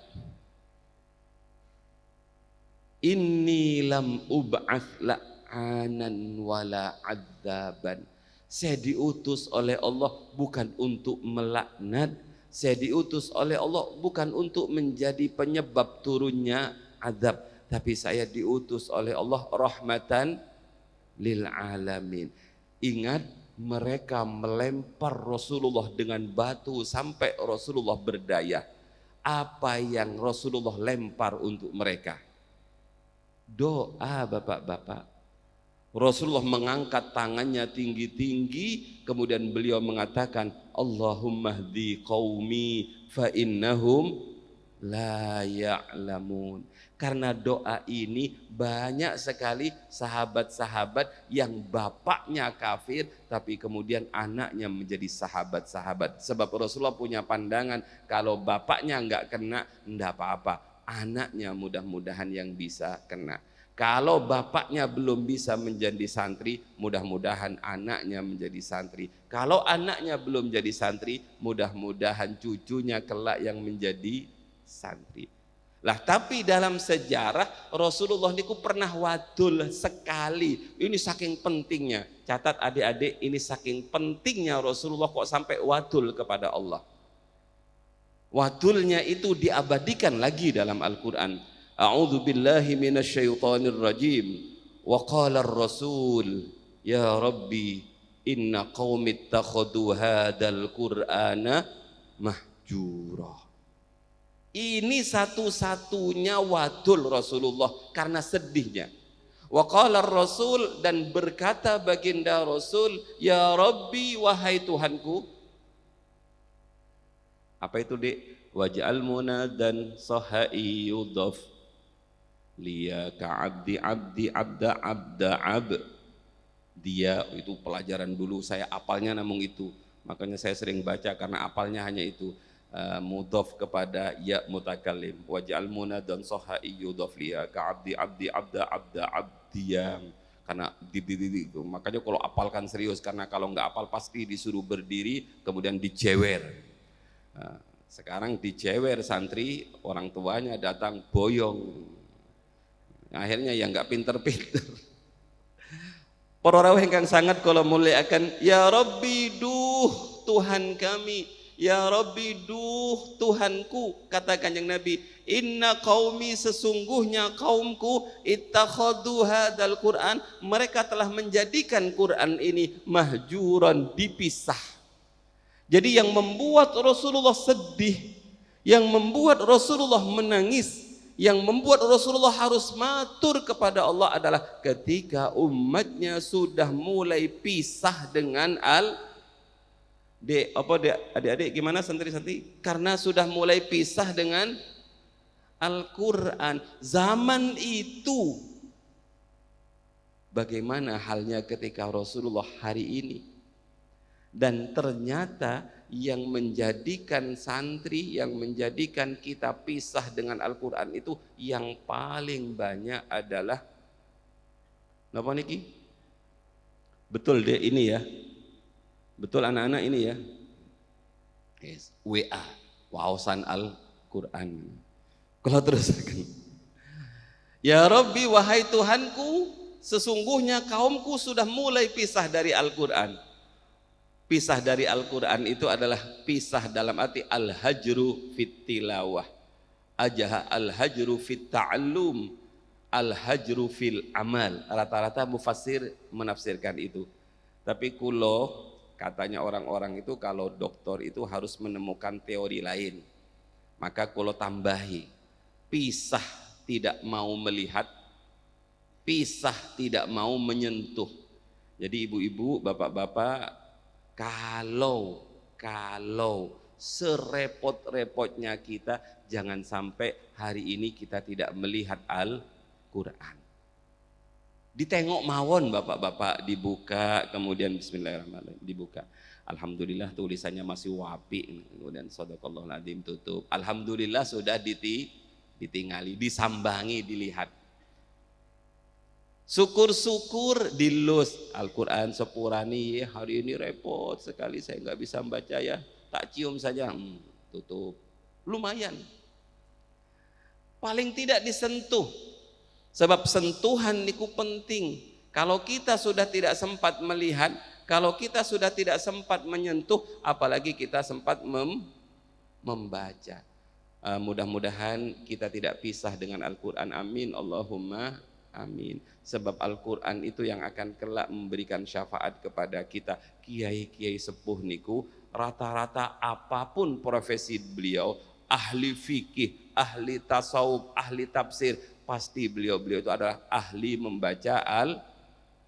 Speaker 4: inni lam ub'ats la'anan wala adzaban. Saya diutus oleh Allah bukan untuk melaknat, saya diutus oleh Allah bukan untuk menjadi penyebab turunnya azab, tapi saya diutus oleh Allah rahmatan lil alamin. Ingat, mereka melempar Rasulullah dengan batu sampai Rasulullah berdaya. Apa yang Rasulullah lempar untuk mereka? Doa bapak-bapak. Rasulullah mengangkat tangannya tinggi-tinggi, kemudian beliau mengatakan, Allahumma hdi qaumi fa innahum la ya'lamun. Karena doa ini banyak sekali sahabat-sahabat yang bapaknya kafir tapi kemudian anaknya menjadi sahabat-sahabat. Sebab Rasulullah punya pandangan, kalau bapaknya enggak kena enggak apa-apa, anaknya mudah-mudahan yang bisa kena. Kalau bapaknya belum bisa menjadi santri, mudah-mudahan anaknya menjadi santri. Kalau anaknya belum jadi santri, mudah-mudahan cucunya kelak yang menjadi santri. Lah tapi dalam sejarah Rasulullah niku pernah wadul sekali. Ini saking pentingnya. Catat adik-adik, ini saking pentingnya Rasulullah kok sampai wadul kepada Allah. Wadulnya itu diabadikan lagi dalam Al-Qur'an. A'udzu billahi minasyaitonir rajim. Wa qala ar-rasul ya rabbi inna qaumi ittakhadhu hadzal qur'ana mahjura. Ini satu-satunya wadul Rasulullah karena sedihnya. Wa qala ar-rasul, dan berkata baginda Rasul, ya Rabbi, wahai Tuhanku. Apa itu, Dik? Waj'al munadan sahai yudhaf liya ka'abdi abdi abda abda ab. Dia itu pelajaran dulu saya apalnya namun itu. Makanya saya sering baca karena apalnya hanya itu. Mudhaf kepada ya mutakallim. Waj'al munadan sahai yudhaf liya ka'abdi abdi abda abda abdiyam. karena makanya kalau apalkan serius, karena kalau nggak apal pasti disuruh berdiri kemudian dijewer. Nah, sekarang dijewer santri, orang tuanya datang boyong, akhirnya yang nggak pinter-pinter. Para rawuh ingkang sangat kula mulyakaken, ya Rabbi duh Tuhan kami, ya Rabbi duh Tuhanku, kata Kanjeng Nabi, inna qaumi sesungguhnya kaumku ittakhadhu hadzal Qur'an, mereka telah menjadikan Quran ini mahjuran, dipisah. Jadi yang membuat Rasulullah sedih, yang membuat Rasulullah menangis, yang membuat Rasulullah harus matur kepada Allah adalah ketika umatnya sudah mulai pisah dengan adik-adik gimana santri-santri? Karena sudah mulai pisah dengan Al-Quran. Zaman itu bagaimana halnya ketika Rasulullah hari ini? Dan ternyata yang menjadikan santri, yang menjadikan kita pisah dengan Al-Quran itu yang paling banyak adalah apa niki? Betul deh ini ya, betul anak-anak ini ya, yes. WA, wawasan Al-Quran. Kalau terus, ya Rabbi wahai Tuhanku, sesungguhnya kaumku sudah mulai pisah dari Al-Quran. Pisah dari Al-Quran itu adalah pisah dalam arti al-hajru fit tilawah, al-hajru fit ta'allum, al-hajru fil amal. Rata-rata mufassir menafsirkan itu. Tapi kulo, katanya orang-orang itu kalau doktor itu harus menemukan teori lain. Maka kulo tambahi, pisah tidak mau melihat, pisah tidak mau menyentuh. Jadi ibu-ibu, bapak-bapak, kalau serepot-repotnya kita, jangan sampai hari ini kita tidak melihat Al-Quran. Ditengok mawon bapak-bapak, dibuka, kemudian bismillahirrahmanirrahim, dibuka. Alhamdulillah tulisannya masih wapi, kemudian shadaqallahul adzim tutup. Alhamdulillah sudah ditingali, disambangi, dilihat. Syukur-syukur dilus Al-Quran sepurani, hari ini repot sekali saya nggak bisa membaca ya, tak cium saja, tutup. Lumayan, paling tidak disentuh, sebab sentuhan niku penting. Kalau kita sudah tidak sempat melihat, kalau kita sudah tidak sempat menyentuh, apalagi kita sempat membaca. Mudah-mudahan kita tidak pisah dengan Al-Quran, amin, Allahumma amin. Sebab Al-Quran itu yang akan kelak memberikan syafaat kepada kita. Kiai-kiai sepuh niku rata-rata apapun profesi beliau, ahli fikih, ahli tasawuf, ahli tafsir, pasti beliau-beliau itu adalah ahli membaca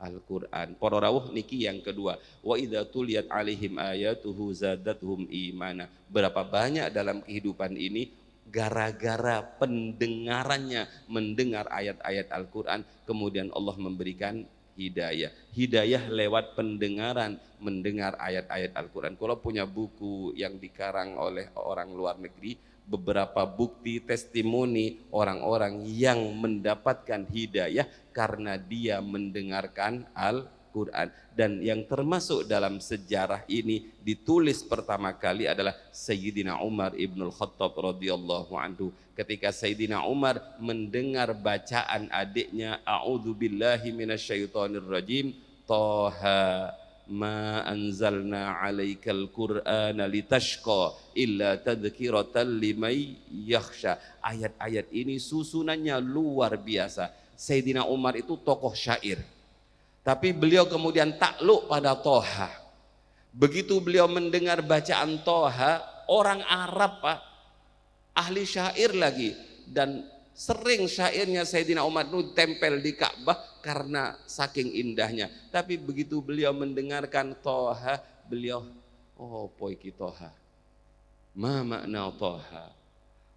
Speaker 4: Al-Quran. Para rawuh niki yang kedua, wa idza tuliyat alaihim ayatuhu zadatuhum imana. Berapa banyak dalam kehidupan ini gara-gara pendengarannya, mendengar ayat-ayat Al-Quran, kemudian Allah memberikan hidayah. Hidayah lewat pendengaran, mendengar ayat-ayat Al-Quran. Kalau punya buku yang dikarang oleh orang luar negeri, beberapa bukti testimoni orang-orang yang mendapatkan hidayah karena dia mendengarkan Al-Quran. Dan yang termasuk dalam sejarah ini ditulis pertama kali adalah Sayyidina Umar ibnul Khattab radhiyallahu anhu. Ketika Sayyidina Umar mendengar bacaan adiknya, a'udzubillahi minasyaitonirrajim, Taha ma anzalna 'alaikal qur'ana litashqa illa tadhkiratan liman yakhsha. Ayat-ayat ini susunannya luar biasa. Sayyidina Umar itu tokoh syair, tapi beliau kemudian takluk pada Toha. Begitu beliau mendengar bacaan Toha, orang Arab Pak, ahli syair lagi, dan sering syairnya Sayyidina Umar itu tempel di Ka'bah karena saking indahnya. Tapi begitu beliau mendengarkan Toha, beliau, oh poiki Toha, ma makna Toha.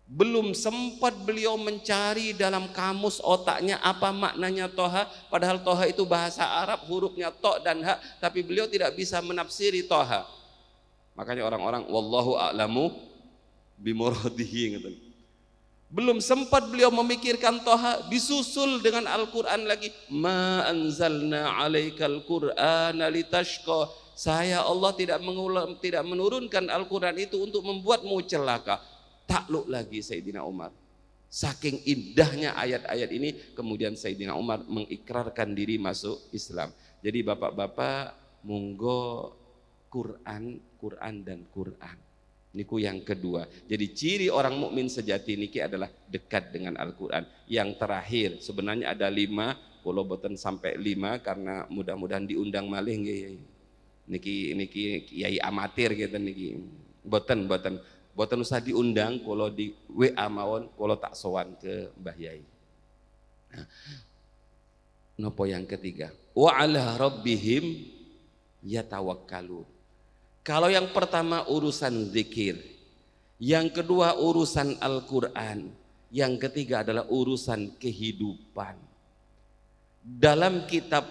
Speaker 4: Belum sempat beliau mencari dalam kamus otaknya apa maknanya Toha, padahal Toha itu bahasa Arab, hurufnya to dan ha, tapi beliau tidak bisa menafsiri Toha. Makanya orang-orang wallahu a'lamu bimuradihi gitu. Belum sempat beliau memikirkan Toha, disusul dengan Al-Quran lagi. Ma anzalna alaikal Qur'ana litashqa. Saya Allah tidak menurunkan Al-Quran itu untuk membuatmu celaka. Takluk lagi Sayyidina Umar. Saking indahnya ayat-ayat ini, kemudian Sayyidina Umar mengikrarkan diri masuk Islam. Jadi bapak-bapak, monggo Quran, Quran dan Quran. Niku yang kedua. Jadi ciri orang mukmin sejati niki adalah dekat dengan Al-Quran. Yang terakhir, sebenarnya ada 5, kalau boten sampai 5 karena mudah-mudahan diundang malih nggih. Niki kiai amatir gitu niki. Boten usah diundang, kalau di WA mawon, kalau tak sowan ke Mbah Yai. Nah, nopo yang ketiga, wa ala rabbihim yatawakkalun. Kalau yang pertama urusan zikir, yang kedua urusan Al-Quran, yang ketiga adalah urusan kehidupan. Dalam kitab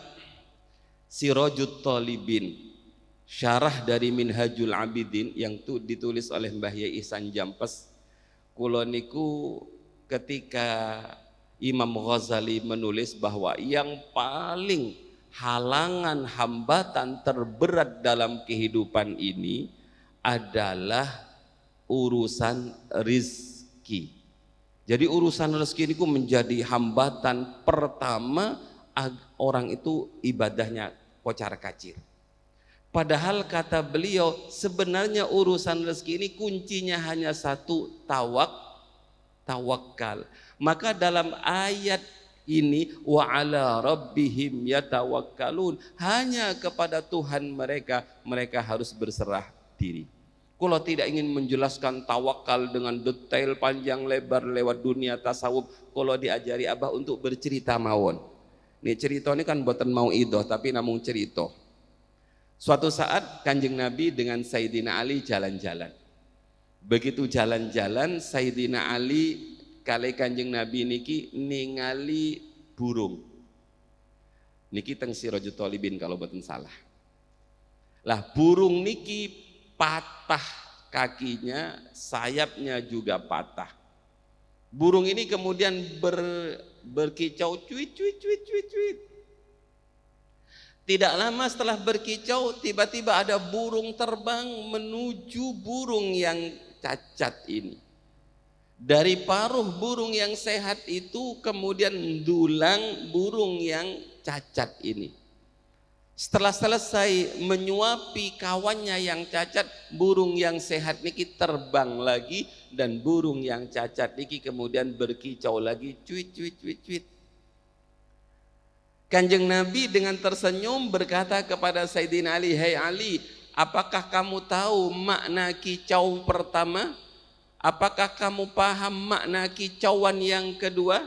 Speaker 4: Sirajut Talibin, syarah dari Minhajul Abidin yang ditulis oleh Mbah Yai Ihsan Jampes, kula niku ketika Imam Ghazali menulis bahwa yang paling halangan hambatan terberat dalam kehidupan ini adalah urusan rizki. Jadi urusan rezeki ini menjadi hambatan pertama orang itu ibadahnya kocar kacir. Padahal kata beliau sebenarnya urusan rezeki ini kuncinya hanya satu, tawakal. Maka dalam ayat ini wa ala rabbihim yatawakkalun, hanya kepada Tuhan mereka harus berserah diri. Kalau tidak ingin menjelaskan tawakal dengan detail panjang lebar lewat dunia tasawuf, kalau diajari Abah untuk bercerita mawon. Nih cerita ini kan boten mau idoh tapi namung cerita. Suatu saat Kanjeng Nabi dengan Sayyidina Ali jalan-jalan. Begitu jalan-jalan Sayyidina Ali kali Kanjeng Nabi niki ningali burung. Niki teng Sirajut Talibin kalau boten salah. Lah burung niki patah kakinya, sayapnya juga patah. Burung ini kemudian berkicau cuit. Tidak lama setelah berkicau, tiba-tiba ada burung terbang menuju burung yang cacat ini. Dari paruh burung yang sehat itu kemudian dulang burung yang cacat ini. Setelah selesai menyuapi kawannya yang cacat, burung yang sehat niki terbang lagi dan burung yang cacat niki kemudian berkicau lagi cuit. Kanjeng Nabi dengan tersenyum berkata kepada Sayyidina Ali, "Hai Ali, apakah kamu tahu makna kicau pertama? Apakah kamu paham makna kicauan yang kedua?"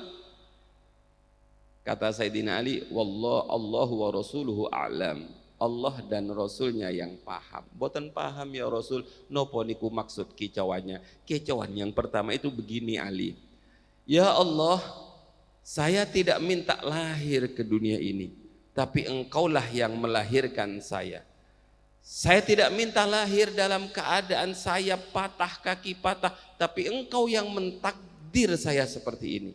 Speaker 4: Kata Sayyidina Ali, Allahu wa rasuluhu a'lam. Allah dan Rasulnya yang paham. Boten paham ya Rasul, nopo niku maksud kicauannya. Kicauan yang pertama itu begini Ali. Ya Allah, saya tidak minta lahir ke dunia ini, tapi Engkaulah yang melahirkan saya. Saya tidak minta lahir dalam keadaan saya patah, kaki patah, tapi Engkau yang mentakdir saya seperti ini.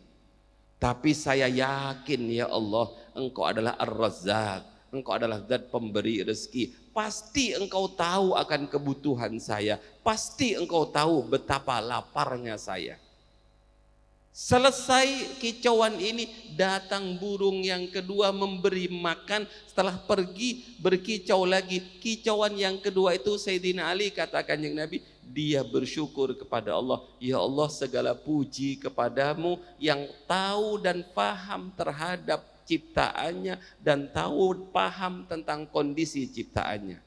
Speaker 4: Tapi saya yakin ya Allah, Engkau adalah Ar-Razzaq, Engkau adalah zat pemberi rezeki. Pasti Engkau tahu akan kebutuhan saya, pasti Engkau tahu betapa laparnya saya. Selesai kicauan ini, datang burung yang kedua memberi makan. Setelah pergi berkicau lagi, kicauan yang kedua itu Sayyidina Ali katakan yang Nabi, dia bersyukur kepada Allah, ya Allah segala puji kepadamu yang tahu dan paham terhadap ciptaannya dan tahu paham tentang kondisi ciptaannya.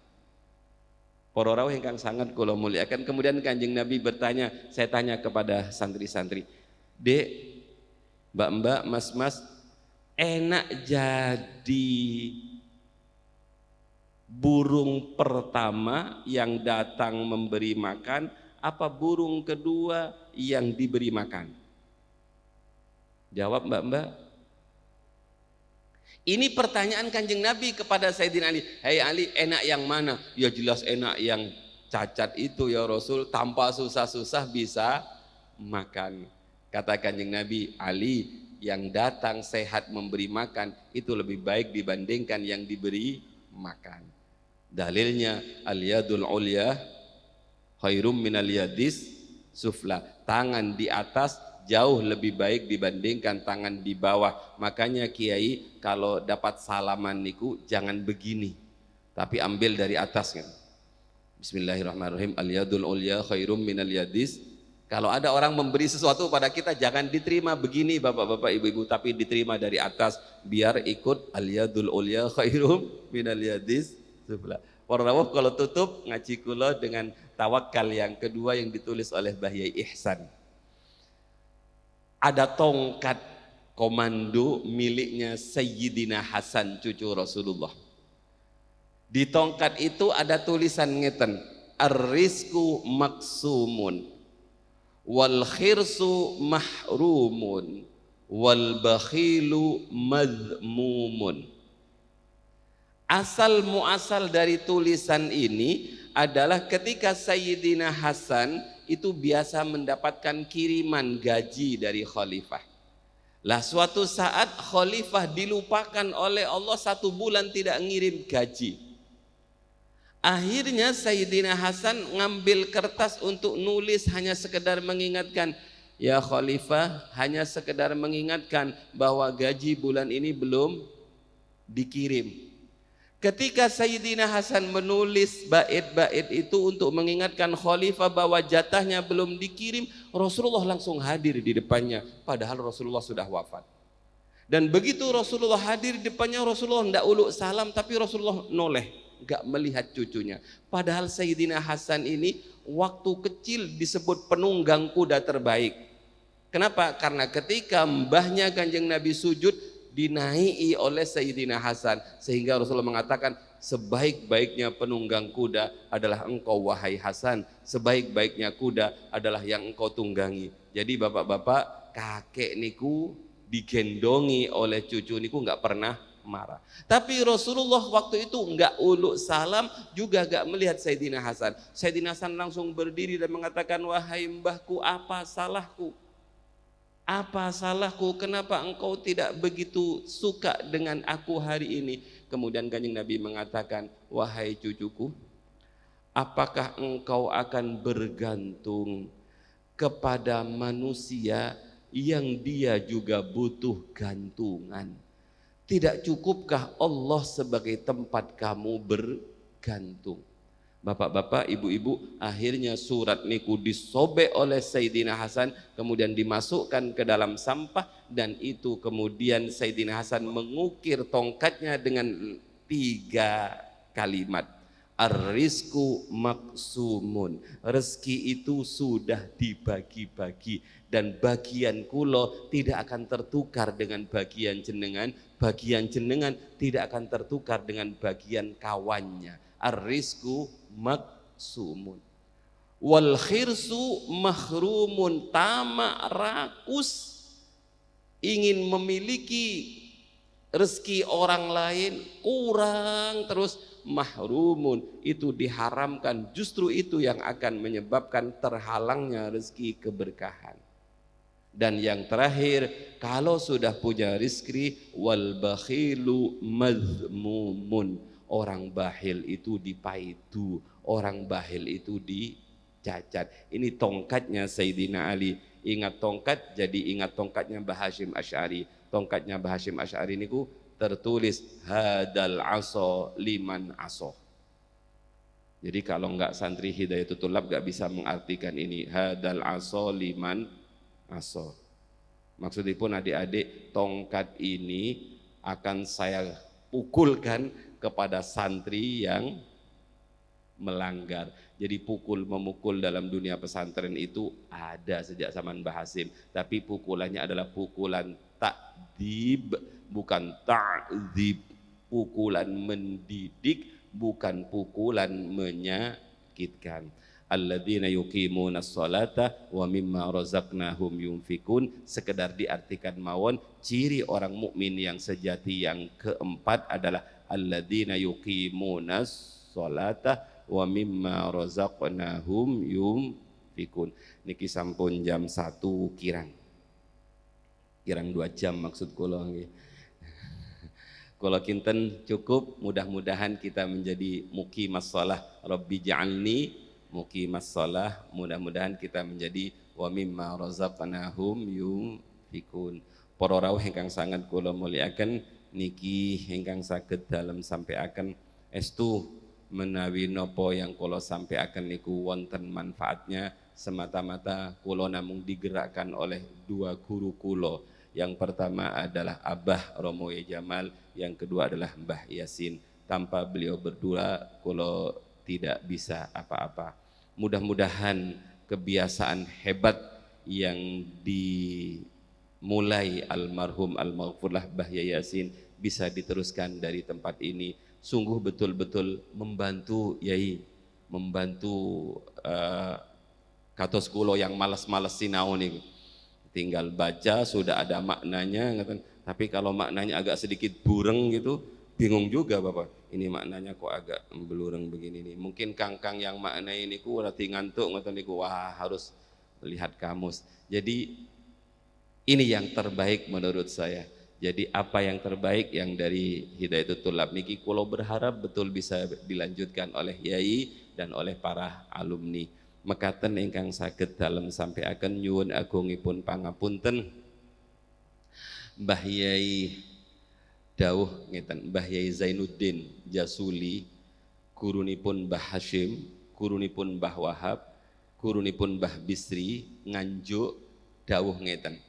Speaker 4: Para rawuh ingkang sangat kula muliakan. Kemudian Kanjeng Nabi bertanya, saya tanya kepada santri-santri, Dek, mbak-mbak, mas-mas, enak jadi burung pertama yang datang memberi makan, apa burung kedua yang diberi makan? Jawab mbak-mbak. Ini pertanyaan Kanjeng Nabi kepada Sayyidina Ali. Hai Ali, enak yang mana? Ya jelas enak yang cacat itu ya Rasul, tanpa susah-susah bisa makan. Kata Kanjeng Nabi, Ali yang datang sehat memberi makan itu lebih baik dibandingkan yang diberi makan. Dalilnya al-yadul ulya khairum minal yadis sufla. Tangan di atas jauh lebih baik dibandingkan tangan di bawah. Makanya kiai kalau dapat salaman niku jangan begini, tapi ambil dari atasnya. Bismillahirrahmanirrahim. Al-yadul ulya khairum minal yadis. Kalau ada orang memberi sesuatu pada kita, jangan diterima begini bapak-bapak ibu-ibu, tapi diterima dari atas biar ikut al-yadul ulya khairum minal yadis sufla. Warawuh kalau tutup ngaji kula dengan tawakal yang kedua yang ditulis oleh Bahyai Ihsan. Ada tongkat komando miliknya Sayyidina Hasan cucu Rasulullah. Di tongkat itu ada tulisan ngeten, ar-rizqu maksumun wal khirsu mahrumun wal bakhilu madhmumun. Asal muasal dari tulisan ini adalah ketika Sayyidina Hasan itu biasa mendapatkan kiriman gaji dari khalifah. Lah suatu saat khalifah dilupakan oleh Allah 1 bulan tidak ngirim gaji. Akhirnya Sayyidina Hasan ngambil kertas untuk nulis hanya sekedar mengingatkan, ya khalifah, hanya sekedar mengingatkan bahwa gaji bulan ini belum dikirim. Ketika Sayyidina Hasan menulis bait-bait itu untuk mengingatkan khalifah bahwa jatahnya belum dikirim, Rasulullah langsung hadir di depannya, padahal Rasulullah sudah wafat. Dan begitu Rasulullah hadir di depannya, Rasulullah tidak uluk salam, tapi Rasulullah noleh, gak melihat cucunya. Padahal Sayyidina Hasan ini waktu kecil disebut penunggang kuda terbaik. Kenapa? Karena ketika mbahnya Kanjeng Nabi sujud, dinaiki oleh Sayyidina Hasan, sehingga Rasulullah mengatakan sebaik-baiknya penunggang kuda adalah engkau wahai Hasan, sebaik-baiknya kuda adalah yang engkau tunggangi. Jadi bapak-bapak, kakek niku digendongi oleh cucu niku nggak pernah marah. Tapi Rasulullah waktu itu nggak uluk salam, juga nggak melihat Sayyidina Hasan. Sayyidina Hasan langsung berdiri dan mengatakan, wahai mbahku, apa salahku? Apa salahku? Kenapa engkau tidak begitu suka dengan aku hari ini? Kemudian Kanjeng Nabi mengatakan, wahai cucuku, apakah engkau akan bergantung kepada manusia yang dia juga butuh gantungan? Tidak cukupkah Allah sebagai tempat kamu bergantung? Bapak-bapak, ibu-ibu, akhirnya surat niku disobek oleh Sayyidina Hasan, kemudian dimasukkan ke dalam sampah, dan itu kemudian Sayyidina Hasan mengukir tongkatnya dengan 3 kalimat. Ar-rizqu maksumun, rezeki itu sudah dibagi-bagi, dan bagian kulo tidak akan tertukar dengan bagian jenengan, bagian jenengan tidak akan tertukar dengan bagian kawannya. Ar-rizqu maksumun wal khirsu mahrumun, tamak rakus ingin memiliki rezeki orang lain kurang terus, mahrumun itu diharamkan, justru itu yang akan menyebabkan terhalangnya rezeki keberkahan. Dan yang terakhir, kalau sudah punya rezeki, wal bakhilu madhmumun, orang bakhil itu dipaidu, orang bakhil itu dicacat. Ini tongkatnya Sayyidina Ali. Ingat tongkat, jadi ingat tongkatnya Mbah Hasyim Asy'ari. Tongkatnya Mbah Hasyim Asy'ari niku tertulis hadal aso liman aso. Jadi kalau enggak santri Hidayatul Thulab enggak bisa mengartikan ini, hadal aso liman aso. Maksudnya pun adik-adik, tongkat ini akan saya pukulkan kepada santri yang melanggar. Jadi pukul memukul dalam dunia pesantren itu ada sejak zaman Mbah Hasyim, tapi pukulannya adalah pukulan ta'dib, bukan ta'dzib. Pukulan mendidik, bukan pukulan menyakitkan. Alladzina yuqimunas sholata wa mimma razaqnahum yunfikun, sekedar diartikan mawon ciri orang mukmin yang sejati yang keempat adalah alladzina yuqimunas sholata wa mimma razaqnahum yunfikun. Niki sampun jam 1 kirang. kirang 2 jam maksud kula nggih. Kula kinten cukup, mudah-mudahan kita menjadi muqimas shalah. Rabbi ja'alni muqimas shalah, mudah-mudahan kita menjadi wa mimma razaqnahum yunfikun. Para rawuh ingkang sangat kula mulyakaken niki ingkang saged dalem sampaiaken estu menawi napa yang kula sampaiaken niku wonten manfaatnya, semata-mata kula namung digerakkan oleh 2 guru kula. Yang pertama adalah Abah Romo Jamal, yang kedua adalah Mbah Yasin. Tanpa beliau berdua kula tidak bisa apa-apa. Mudah-mudahan kebiasaan hebat yang dimulai almarhum al-maghfurlah Mbah Yasin bisa diteruskan dari tempat ini. Sungguh betul-betul membantu Yai, membantu kados kula yang malas-malas sinau niku. Tinggal baca sudah ada maknanya, tapi kalau maknanya agak sedikit bureng gitu, bingung juga Bapak. Ini maknanya kok agak belureng begini nih. Mungkin kangkang yang makna ini ku rati ngantuk ngoten niku, wah harus lihat kamus. Jadi ini yang terbaik menurut saya. Jadi apa yang terbaik yang dari Hidayatul Thulab niki kula berharap betul bisa dilanjutkan oleh Yai dan oleh para alumni. Mekaten ingkang saged dalem sampaiaken nyuwun agungipun pangapunten Mbah Yai dawuh ngeten, Mbah Yai Zainuddin Jasuli, gurunipun Mbah Hashim, gurunipun Mbah Wahab, gurunipun Mbah Bisri nganjuk dawuh ngeten,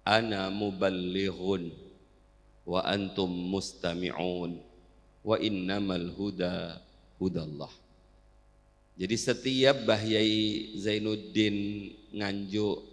Speaker 4: ana muballighun wa antum mustami'un wa innamal huda hudallah. Jadi setiap Mbah Yai Zainuddin nganjuk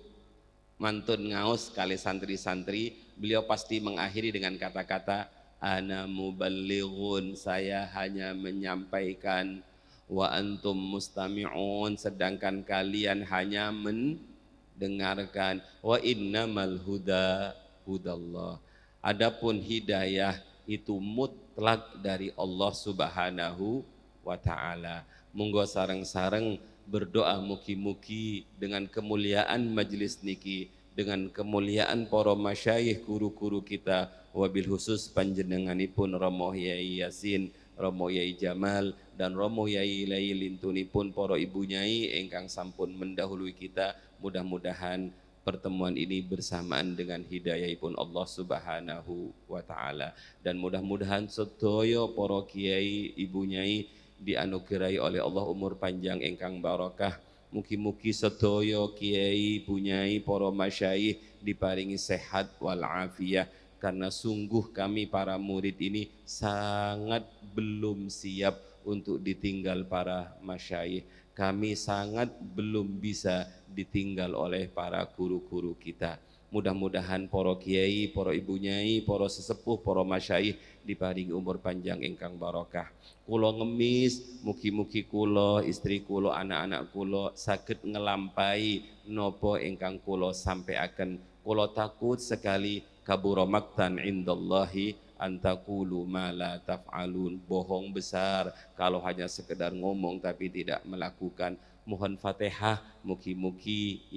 Speaker 4: mantun ngaos kali santri-santri, beliau pasti mengakhiri dengan kata-kata ana muballighun, saya hanya menyampaikan, wa antum mustami'un, sedangkan kalian hanya mendengarkan, wa innamal huda hudallah. Adapun hidayah itu mutlak dari Allah Subhanahu wa ta'ala. Monggo sareng-sareng berdoa mugi-mugi dengan kemuliaan majelis niki, dengan kemuliaan para masyayikh guru-guru kita, wabil khusus panjenenganipun Romo Yai Yasin, Romo Yai Jamal, dan Romo Yai Lai lintunipun para ibu nyai ingkang sampun mendahului kita. Mudah-mudahan pertemuan ini bersamaan dengan hidayahipun Allah Subhanahu wa ta'ala, dan mudah-mudahan sedaya para kiai ibu nyai dianugerahi oleh Allah umur panjang ingkang barokah. Mugi-mugi sedaya kiai bunyai para masyayikh diparingi sehat wal afiyah, karena sungguh kami para murid ini sangat belum siap untuk ditinggal para masyayikh. Kami sangat belum bisa ditinggal oleh para guru-guru kita. Mudah-mudahan para kiai, para ibu nyai, para sesepuh, para masyayikh diparingi umur panjang ingkang barokah. Kula ngemis, mugi-mugi kula, istri kula, anak-anak kula saged ngelampai napa ingkang kula sampaiaken. Kula takut sekali kabura maktan indallahi antaqulu ma la taf'alun. Bohong besar kalau hanya sekedar ngomong tapi tidak melakukan. Mohon Fatihah, mugi-mugi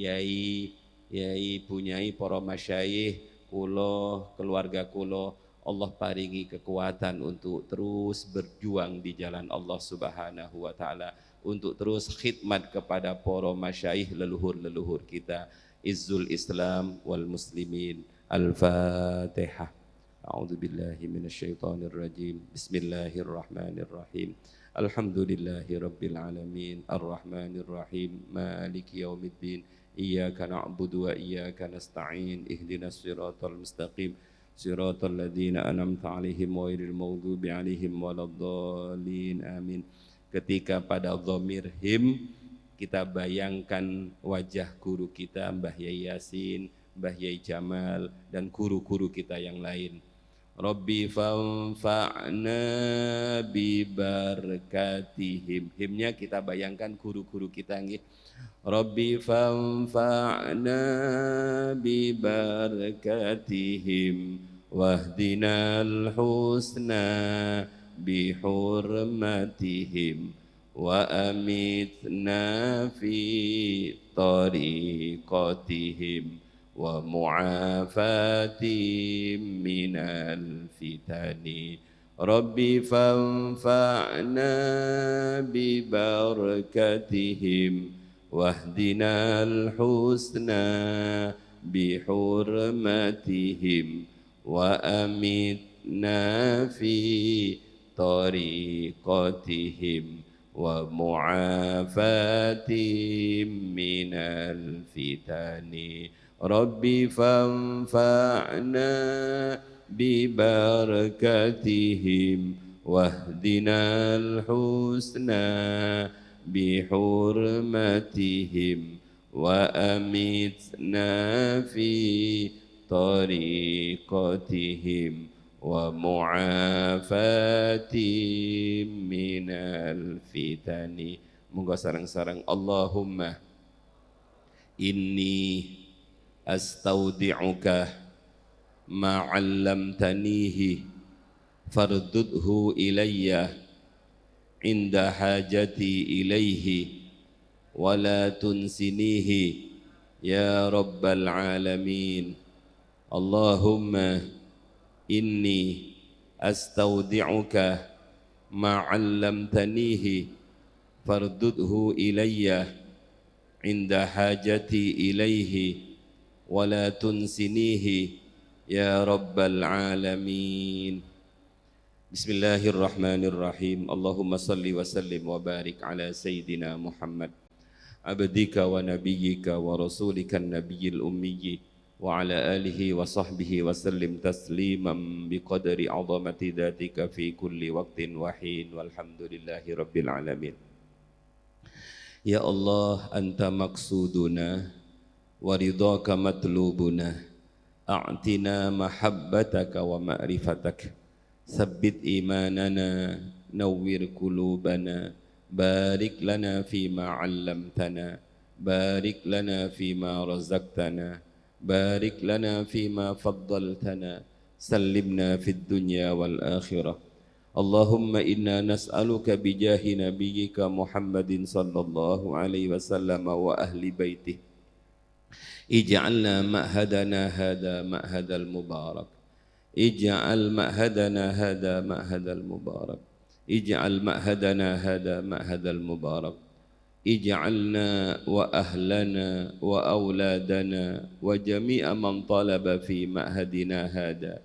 Speaker 4: Yai punyai para masyayikh kula, keluarga kula, Allah paringi kekuatan untuk terus berjuang di jalan Allah Subhanahu wa ta'ala, untuk terus khidmat kepada para masyayikh leluhur-leluhur kita. Izzul Islam wal muslimin. Al-Fatihah. A'udzu billahi minasyaitonir rajim. Bismillahirrahmanirrahim. Alhamdulillahi rabbil alamin. Arrahmanir rahim. Maliki yaumiddin. Iyyaka na'budu wa iyyaka nasta'in. Ihdinas siratal mustaqim. Siratal ladzina an'amta 'alaihim ghairil maghdubi 'alaihim waladdallin. Amin. Ketika pada dhamir him kita bayangkan wajah guru kita Mbah Yai Yasin, Mbah Yai Jamal, dan guru-guru kita yang lain. Rabbi fanfa'na bi barakatihim. Himnya kita bayangkan guru-guru kita nggih. Rabbi fanfa'na bi barakatihim wahdinal husna bi hurmatihim wa amitna fi tariqatihim ومعافاة من الفتن ربي فانفعنا ببركتهم واهدنا الحسنى بحرمتهم وأمتنا في طريقتهم ومعافاة من الفتن ربي فانفعنا ببركتهم واهدنا الحسنى بحرمتهم وأمتنا في طريقتهم ومعافاة من الفتن. Monggo sareng-sareng Allahumma inni astaudi'uka ma 'allamtanihi fardudhu ilayya inda hajati ilaihi wala tunsinihi ya rabbal alamin. Allahumma inni astaudi'uka ma 'allamtanihi fardudhu ilayya inda hajati ilaihi wala tunsinihi ya rabbal alamin. Bismillahirrahmanirrahim. Allahumma salli wa sallim wa barik ala sayyidina Muhammad abdika wa nabiyyika wa rasulika nabiyil ummiyyi wa ala alihi wa sahbihi wa sallim tasliman biqadri azamati dhatika fi kulli waqtin wa hin walhamdulillahi rabbil alamin. Ya Allah, anta maqsuduna wa ridhaka matlubuna a'tina mahabbataka wa ma'rifataka sabbit imanana nawwir qulubana barik lana fima 'allamtana barik lana fima razaqtana barik lana fima faddaltana sallimna fid dunya wal akhirah. Allahumma inna nas'aluka bijahi nabiyyika Muhammadin sallallahu alaihi wasallam wa ahli baitih ij'alna ma'hadana hadha ma'hadal mubarak ij'al ma'hadana hadha ma'hadal mubarak ij'al ma'hadana hadha ma'hadal mubarak ij'alna wa ahlana wa auladana wa jami'a man talaba fi ma'hadina hadha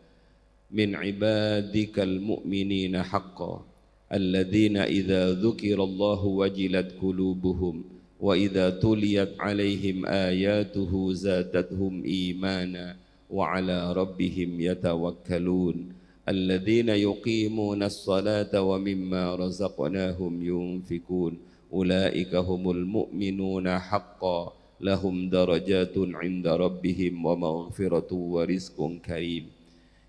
Speaker 4: min ibadikal mu'minina haqqan alladhina idza dzukirallahu wajilat qulubuhum wa idza tuliyat alaihim ayatuhu zadatuhum imana wa ala rabbihim yatawakkalun alladhina yuqimuna as-salata wa mimma razaqnahum yunfikun ulaika humul mu'minuna haqqan lahum darajatun 'inda rabbihim wa maghfiratun wa rizqun karim.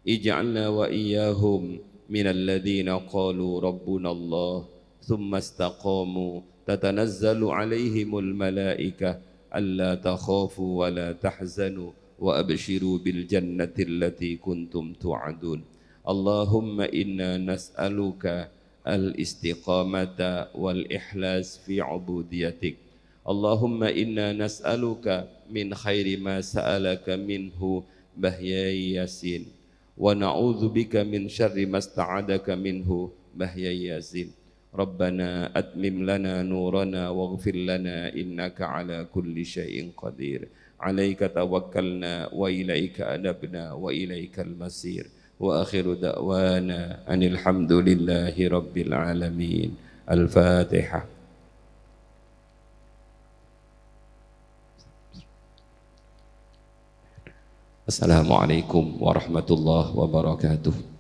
Speaker 4: Ij'alna wa iyyahum minal ladzina qalu rabbuna Allah thumma istaqamu tatanazzalu 'alaihimul malaikah alla takhafu wa la tahzanu wa abshiru bil jannati allati kuntum tu'adun. Allahumma inna nas'aluka al istiqamata wal ihlas fi 'ubudiyatik. Allahumma inna nas'aluka min khairi ma sa'alaka minhu Bahyai Yasin wa na'udzu bika min syarri ma sta'adaka minhu Bahyai Yasin. Rabbana atmim lana nurana waghfir lana innaka ala kulli syai'in qadir. Alaika tawakkalna wa ilaika anabna wa ilaikal masir. Wa akhiru da'wana anil hamdulillahi rabbil alamin. Al-Fatihah. Assalamualaikum warahmatullahi wabarakatuh.